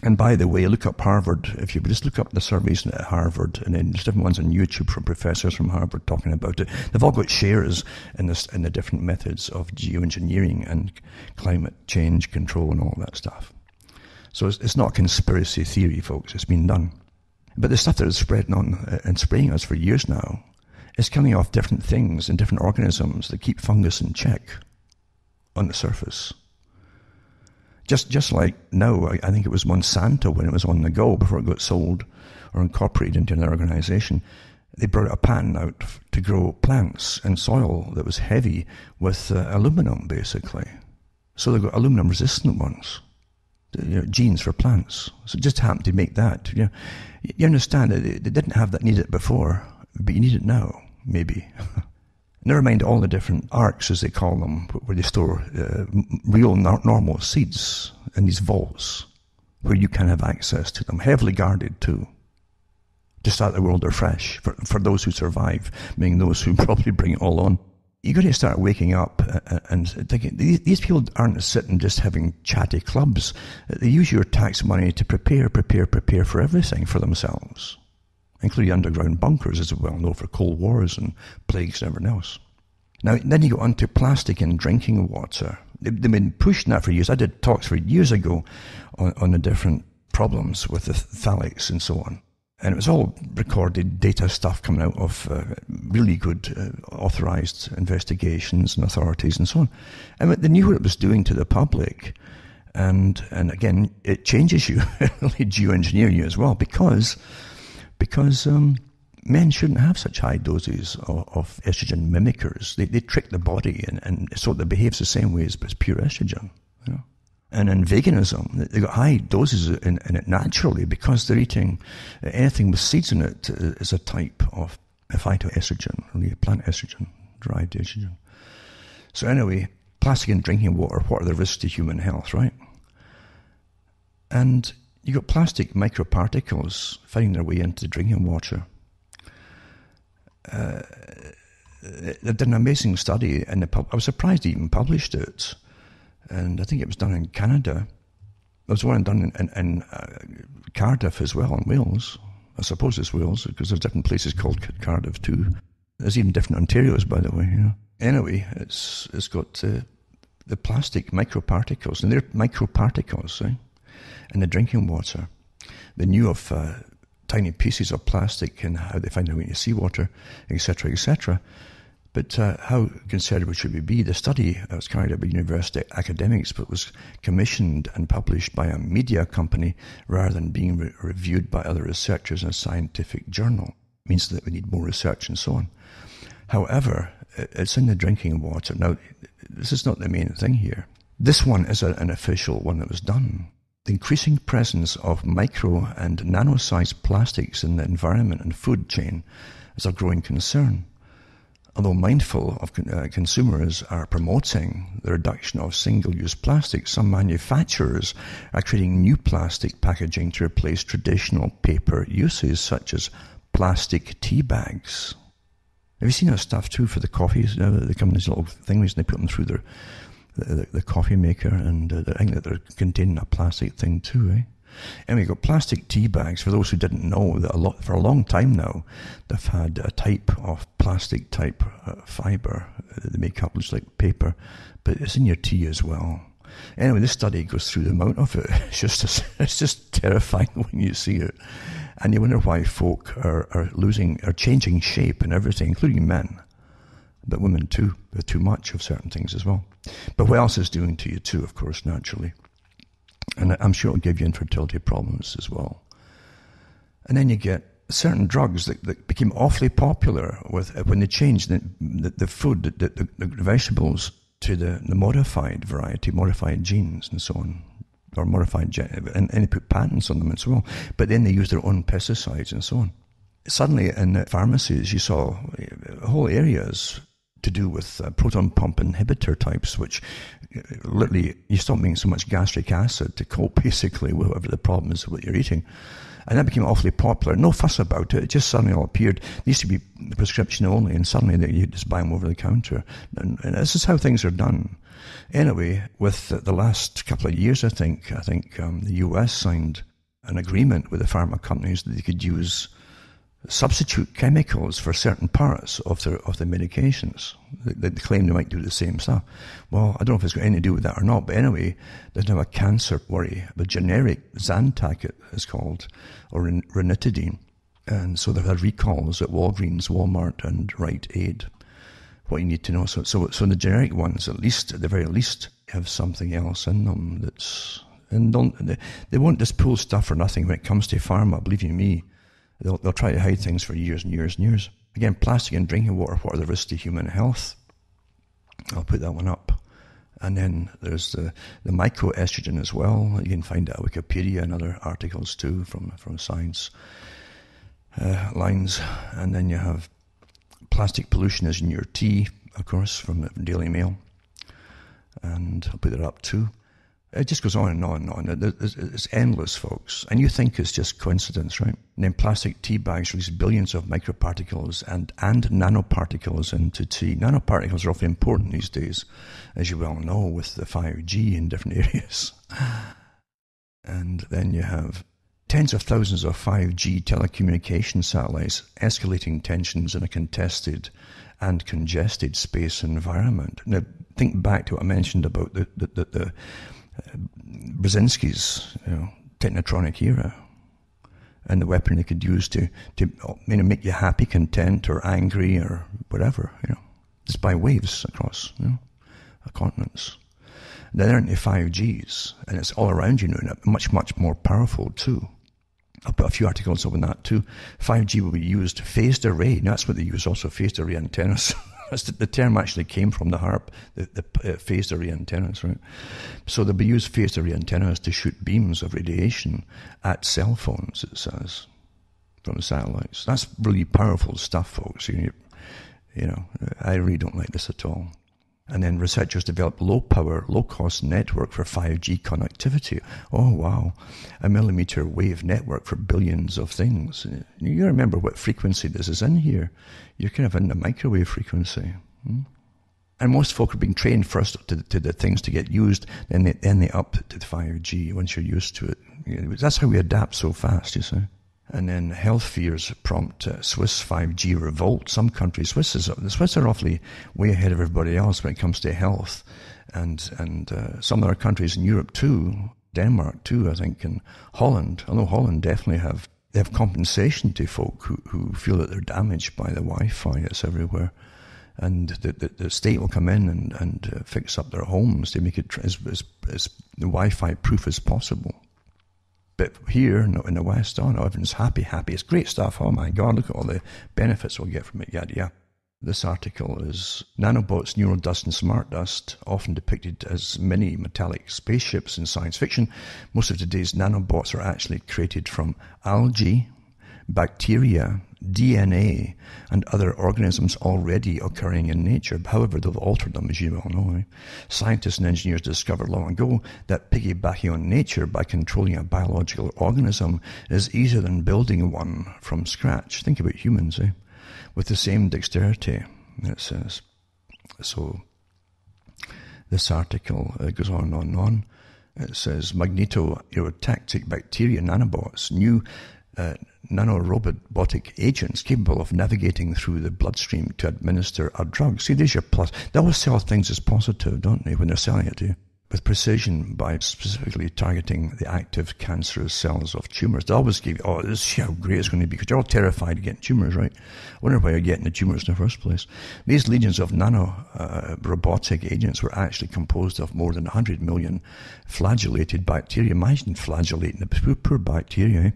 And by the way, look up Harvard. If you just look up the surveys at Harvard, and then there's different ones on YouTube from professors from Harvard talking about it. They've all got shares in the different methods of geoengineering and climate change control and all that stuff. So it's not conspiracy theory, folks. It's been done. But the stuff that is spreading on and spraying us for years now is coming off different things and different organisms that keep fungus in check on the surface. Just like now, I think it was Monsanto when it was on the go before it got sold or incorporated into an organization. They brought a patent out to grow plants in soil that was heavy with aluminum, basically. So they've got aluminum-resistant ones, genes for plants. So it just happened to make that. You understand that they didn't have that needed before, but you need it now, maybe. Never mind all the different arks, as they call them, where they store real normal seeds in these vaults, where you can have access to them, heavily guarded too, to start the world afresh, for those who survive, meaning those who probably bring it all on. You've got to start waking up and thinking, these people aren't sitting just having chatty clubs. They use your tax money to prepare for everything for themselves, including underground bunkers, as well known for cold wars and plagues and everything else. Now, then you go on to plastic in drinking water. They've been pushing that for years. I did talks for years ago on the different problems with the phthalates and so on. And it was all recorded data stuff coming out of really good authorized investigations and authorities and so on. And they knew what it was doing to the public. And again, it changes you, it really geoengineer you as well, because men shouldn't have such high doses of estrogen mimickers. They trick the body and so it behaves the same way as pure estrogen. You know? And in veganism, they got high doses in it naturally because they're eating anything with seeds in it is a type of a phytoestrogen, really a plant estrogen, derived estrogen. So anyway, plastic in drinking water, what are the risks to human health, right? And you got plastic microparticles finding their way into drinking water. They did an amazing study, and I was surprised they even published it. And I think it was done in Canada. There was one done in Cardiff as well, in Wales. I suppose it's Wales, because there's different places called Cardiff too. There's even different Ontarios, by the way. You know. Anyway, it's got the plastic microparticles, and they're microparticles in the drinking water. They knew of tiny pieces of plastic and how they find their way into seawater, etc., etc. But how conservative should we be? The study was carried out by university academics, but was commissioned and published by a media company rather than being reviewed by other researchers in a scientific journal. It means that we need more research and so on. However, it's in the drinking water. Now, this is not the main thing here. This one is an official one that was done. The increasing presence of micro and nano-sized plastics in the environment and food chain is a growing concern. Although mindful of consumers are promoting the reduction of single-use plastics, some manufacturers are creating new plastic packaging to replace traditional paper uses, such as plastic tea bags. Have you seen that stuff too for the coffees? You know, they come in these little things and they put them through the coffee maker, and I think that they're containing a plastic thing too, eh? And we've got plastic tea bags. For those who didn't know, that for a long time now, they've had a type of plastic type fibre. They make up looks like paper, but it's in your tea as well. Anyway, this study goes through the amount of it. It's just terrifying when you see it. And you wonder why folk are changing shape and everything, including men. But women too, with too much of certain things as well. But what else is doing to you too, of course, naturally. And I'm sure it'll give you infertility problems as well. And then you get certain drugs that became awfully popular when they changed the food, the vegetables to the modified variety, modified genes and so on, or modified and they put patents on them and so on. But then they used their own pesticides and so on. Suddenly in the pharmacies you saw whole areas to do with proton pump inhibitor types, which literally you stop making so much gastric acid to cope basically with whatever the problem is with what you're eating. And that became awfully popular. No fuss about it. It just suddenly all appeared. It used to be prescription only, and suddenly you just buy them over the counter. And this is how things are done. Anyway, with the last couple of years, I think the US signed an agreement with the pharma companies that they could use substitute chemicals for certain parts of the medications. They claim they might do the same stuff. Well, I don't know if it's got anything to do with that or not, but anyway, there's now a cancer worry. The generic Zantac, it is called, or ranitidine. And so they've had recalls at Walgreens, Walmart, and Rite Aid. What you need to know. So the generic ones, at the very least, have something else in them that's... And they won't just pull stuff for nothing when it comes to pharma, believe you me. They'll try to hide things for years and years and years. Again, plastic in drinking water, what are the risks to human health? I'll put that one up. And then there's the microestrogen as well. You can find that at Wikipedia and other articles too from science lines. And then you have plastic pollution is in your tea, of course, from the Daily Mail. And I'll put that up too. It just goes on and on and on. It's endless, folks. And you think it's just coincidence, right? And then plastic tea bags release billions of microparticles and nanoparticles into tea. Nanoparticles are awfully important these days, as you well know, with the 5G in different areas. And then you have tens of thousands of 5G telecommunication satellites escalating tensions in a contested and congested space environment. Now, think back to what I mentioned about the Brzezinski's technotronic era and the weapon they could use to make you happy, content, or angry, or whatever, just by waves across continents. Then they're into 5Gs, and it's all around you now, much, much more powerful too. I'll put a few articles up on that too. 5G will be used phased array. Now that's what they use also, phased array antennas. The term actually came from the HAARP, the phased array antennas, right? So they'll be used phased array antennas to shoot beams of radiation at cell phones, it says, from the satellites. That's really powerful stuff, folks. I really don't like this at all. And then researchers developed low-power, low-cost network for 5G connectivity. Oh, wow. A millimeter wave network for billions of things. You remember what frequency this is in here. You're kind of in the microwave frequency. And most folk are being trained first to the things to get used, then they up to the 5G once you're used to it. That's how we adapt so fast, you see. And then health fears prompt Swiss 5G revolt. Some countries, the Swiss are awfully way ahead of everybody else when it comes to health. And some other countries in Europe too, Denmark too, I think, and Holland. Although Holland definitely they have compensation to folk who feel that they're damaged by the Wi-Fi that's everywhere. And the state will come in and fix up their homes to make it as Wi-Fi proof as possible. But here in the West, everyone's happy. It's great stuff. Oh my God, look at all the benefits we'll get from it. Yeah. This article is nanobots, neurodust and smart dust, often depicted as mini metallic spaceships in science fiction. Most of today's nanobots are actually created from algae, bacteria, DNA, and other organisms already occurring in nature. However, they've altered them, as you well know. Scientists and engineers discovered long ago that piggybacking on nature by controlling a biological organism is easier than building one from scratch. Think about humans, with the same dexterity, it says. So this article goes on and on and on. It says magnetoaerotactic bacteria nanobots, new nanorobotic agents capable of navigating through the bloodstream to administer a drug. See, there's your plus. They always sell things as positive, don't they, when they're selling it to you? With precision, by specifically targeting the active cancerous cells of tumours. They always give you, oh, this is how great it's going to be, because you're all terrified of getting tumours, right? I wonder why you're getting the tumours in the first place. These legions of robotic agents were actually composed of more than 100 million flagellated bacteria. Imagine flagellating the poor bacteria,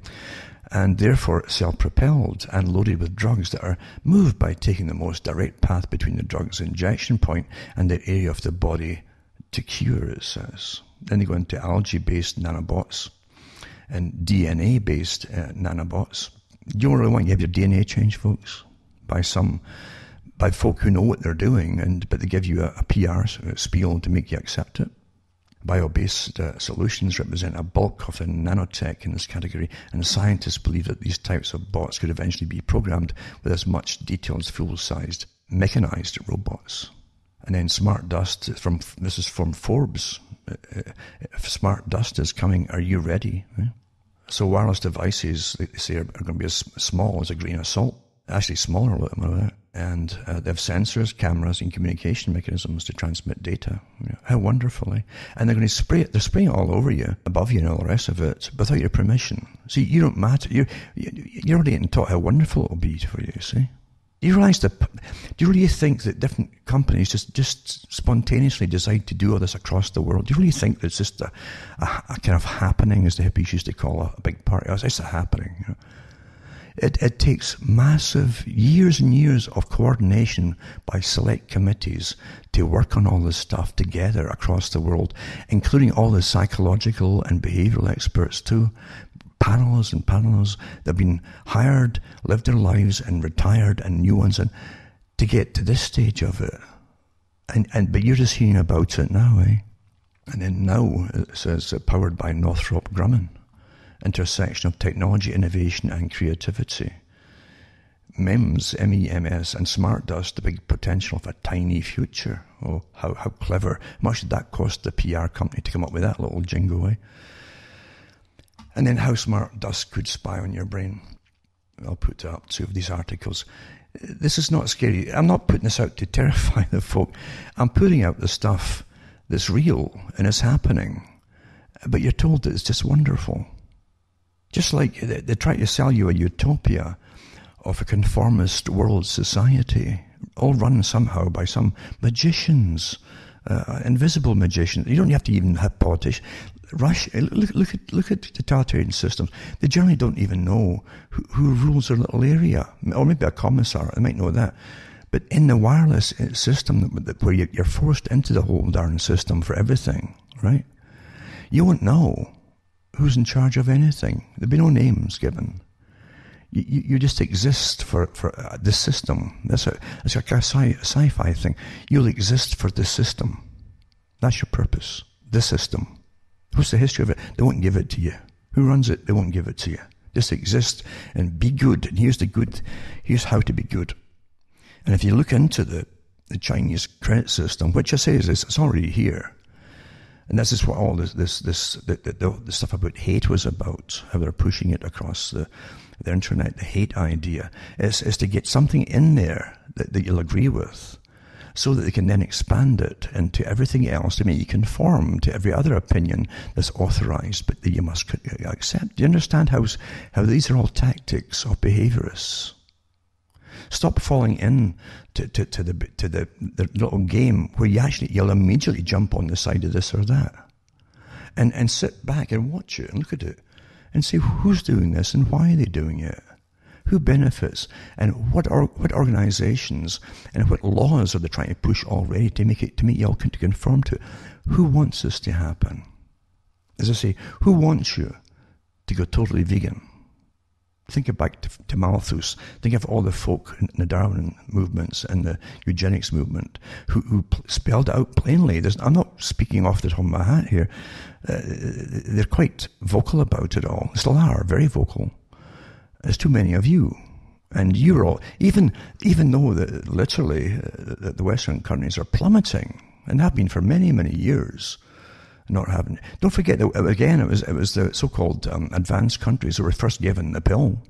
and therefore self-propelled and loaded with drugs that are moved by taking the most direct path between the drug's injection point and the area of the body to cure, it says. Then they go into algae-based nanobots and DNA-based nanobots. You don't really want to have your DNA changed, folks, by folk who know what they're doing, but they give you a PR spiel to make you accept it. Bio-based solutions represent a bulk of the nanotech in this category, and scientists believe that these types of bots could eventually be programmed with as much detail as full-sized mechanized robots. And then smart dust, this is from Forbes. Smart dust is coming. Are you ready? So wireless devices, they say, are going to be as small as a grain of salt. Actually smaller, a little bit of that. And they have sensors, cameras, and communication mechanisms to transmit data. How wonderful, eh? And they're going to spray it. They're spraying it all over you, above you and all the rest of it, without your permission. See, you don't matter. You're already getting taught how wonderful it will be for you, see? Do you realize do you really think that different companies just spontaneously decide to do all this across the world? Do you really think that it's just a kind of happening, as the hippies used to call a big party? It's a happening. It takes massive years and years of coordination by select committees to work on all this stuff together across the world, including all the psychological and behavioral experts too. Panels and panels that have been hired, lived their lives and retired, and new ones, and to get to this stage of it. But you're just hearing about it now, eh? And then now it says powered by Northrop Grumman, intersection of technology, innovation and creativity. MEMS, M-E-M-S, and smart dust, the big potential of a tiny future. Oh, how clever. How much did that cost the PR company to come up with that little jingle, eh? And then how smart dust could spy on your brain. I'll put up two of these articles. This is not scary. I'm not putting this out to terrify the folk. I'm putting out the stuff that's real and it's happening. But you're told that it's just wonderful. Just like they try to sell you a utopia of a conformist world society, all run somehow by some magicians, invisible magicians. You don't have to even have politicians. Look at totalitarian systems. They generally don't even know who rules their little area, or maybe a commissar. They might know that. But in the wireless system, where you're forced into the whole darn system for everything, right? You won't know who's in charge of anything. There'll be no names given. You just exist for this system. It's like a sci-fi thing. You'll exist for this system. That's your purpose. This system. What's the history of it? They won't give it to you. Who runs it? They won't give it to you. Just exist and be good. And here's how to be good. And if you look into the Chinese credit system, which I say is it's already here. And this is what all the stuff about hate was about, how they're pushing it across the internet, the hate idea, is to get something in there that you'll agree with, so that they can then expand it into everything else to make you conform to every other opinion that's authorized, but that you must accept. Do you understand how these are all tactics of behaviorists? Stop falling in to the little game where you'll immediately jump on the side of this or that, and sit back and watch it and look at it and see who's doing this and why are they doing it. Who benefits? And what organizations and what laws are they trying to push already to make you all to conform to? Who wants this to happen? As I say, who wants you to go totally vegan? Think back to Malthus. Think of all the folk in the Darwin movements and the eugenics movement who spelled out plainly. I'm not speaking off the top of my hat here. They're quite vocal about it all. Still are, very vocal. There's too many of you. And you're all, even though literally the Western countries are plummeting, and have been for many, many years, not having. Don't forget that again. It was the so-called advanced countries that were first given the pill,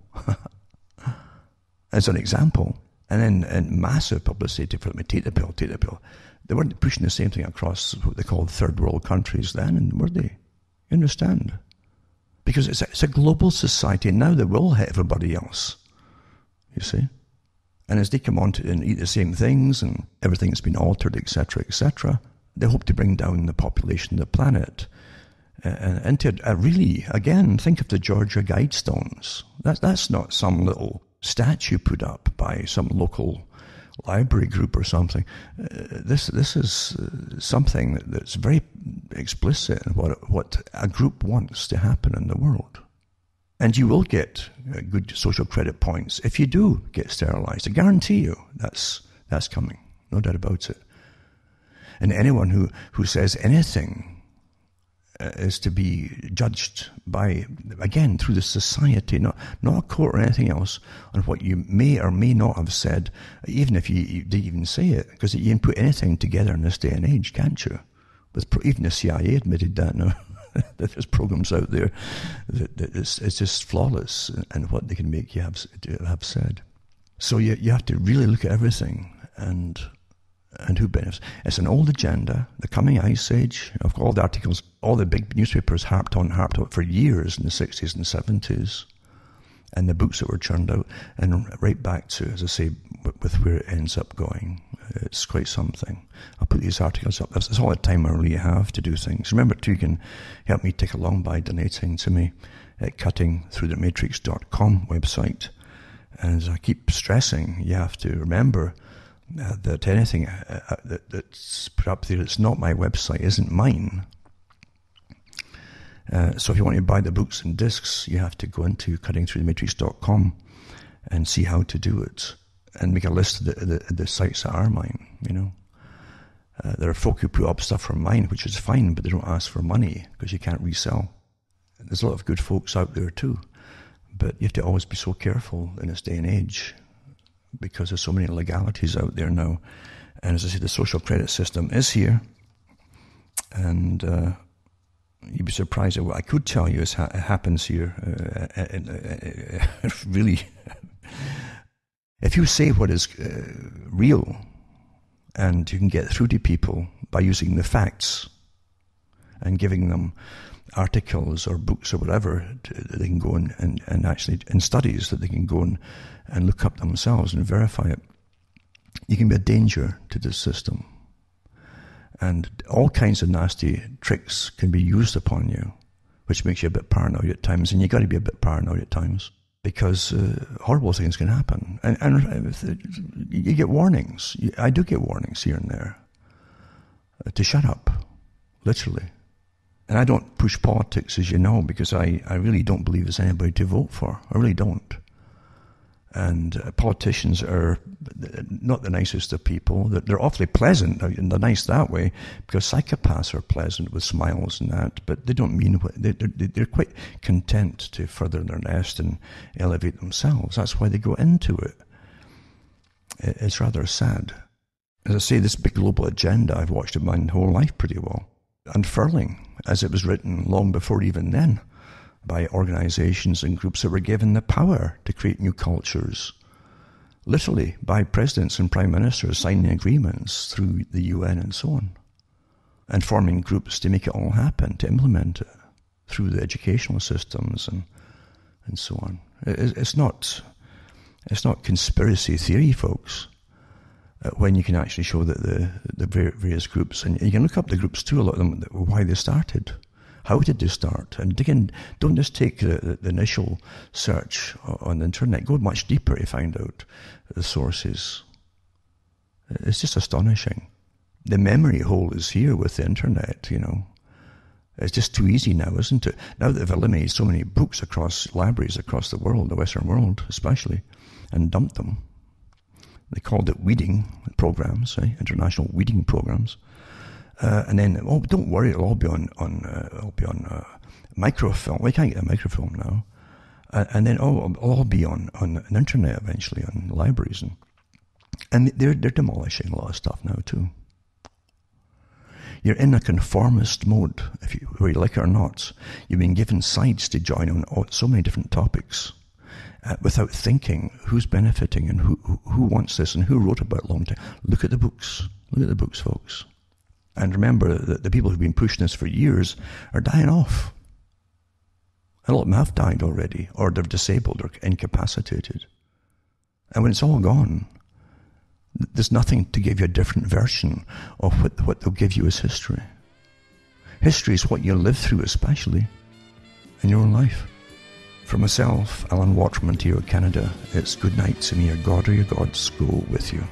as an example, and then massive publicity for them to take the pill. They weren't pushing the same thing across what they called third world countries then, and were they? You understand? Because it's a global society now that will hit everybody else. You see, and as they come on to and eat the same things, and everything's been altered, etc., etc. They hope to bring down the population of the planet. And to really, again, think of the Georgia Guidestones. That's not some little statue put up by some local library group or something. This is something that's very explicit in what a group wants to happen in the world. And you will get good social credit points if you do get sterilized. I guarantee you that's coming. No doubt about it. And anyone who says anything is to be judged by, again, through the society, not a court or anything else, on what you may or may not have said, even if you didn't even say it, because you can put anything together in this day and age, can't you? Even the CIA admitted that now, that there's programs out there that it's just flawless in what they can make you have said. So you have to really look at everything and who benefits. It's an old agenda, the coming ice age. Of all the articles, all the big newspapers harped on for years in the 60s and 70s, and the books that were churned out, and right back to, as I say, with where it ends up going. It's quite something. I'll put these articles up. That's all the time I really have to do things. Remember, too, you can help me tick along by donating to me at cuttingthroughthematrix.com website. And as I keep stressing, you have to remember that anything that's put up there that's not my website isn't mine. So if you want to buy the books and discs, you have to go into cuttingthroughthematrix.com and see how to do it, and make a list of the sites that are mine. There are folk who put up stuff from mine, which is fine, but they don't ask for money because you can't resell. There's a lot of good folks out there too, but you have to always be so careful in this day and age, because there's so many legalities out there now. And as I say, the social credit system is here, and you'd be surprised at what I could tell you is it happens here. Really, if you say what is real, and you can get through to people by using the facts and giving them articles or books or whatever that they can go and actually, in studies that they can go and look up themselves and verify it, you can be a danger to this system. And all kinds of nasty tricks can be used upon you, which makes you a bit paranoid at times, and you got to be a bit paranoid at times, because horrible things can happen. And you get warnings. I do get warnings here and there to shut up, literally. And I don't push politics, as you know, because I really don't believe there's anybody to vote for. I really don't. And politicians are not the nicest of people. They're awfully pleasant, and they're nice that way, because psychopaths are pleasant with smiles and that, but they don't mean what they're quite content to further their nest and elevate themselves. That's why they go into it. It's rather sad. As I say, this big global agenda, I've watched it my whole life pretty well, unfurling, as it was written long before even then, by organizations and groups that were given the power to create new cultures, literally by presidents and prime ministers signing agreements through the UN and so on, and forming groups to make it all happen, to implement it through the educational systems and so on. It's not conspiracy theory, folks, when you can actually show that the various groups, and you can look up the groups too, a lot of them, why they started, How did they start? And again, don't just take the initial search on the internet. Go much deeper to find out the sources. It's just astonishing. The memory hole is here with the internet, you know. It's just too easy now, isn't it? Now that they've eliminated so many books across libraries across the world, the Western world especially, and dumped them. They called it weeding programs, international weeding programs. And then, oh, don't worry, it'll all be on microfilm. Well, you can't get a microfilm now. And then, it'll all be on the internet eventually, on libraries. And they're demolishing a lot of stuff now too. You're in a conformist mode, whether you like it or not. You've been given sides to join on so many different topics without thinking who's benefiting and who wants this and who wrote about it long time. Look at the books. Look at the books, folks. And remember that the people who've been pushing this for years are dying off. A lot of them have died already, or they're disabled or incapacitated. And when it's all gone, there's nothing to give you a different version of what they'll give you as history. History is what you live through, especially in your own life. For myself, Alan Watt from Ontario, Canada, it's good night, and may your God or your gods go with you.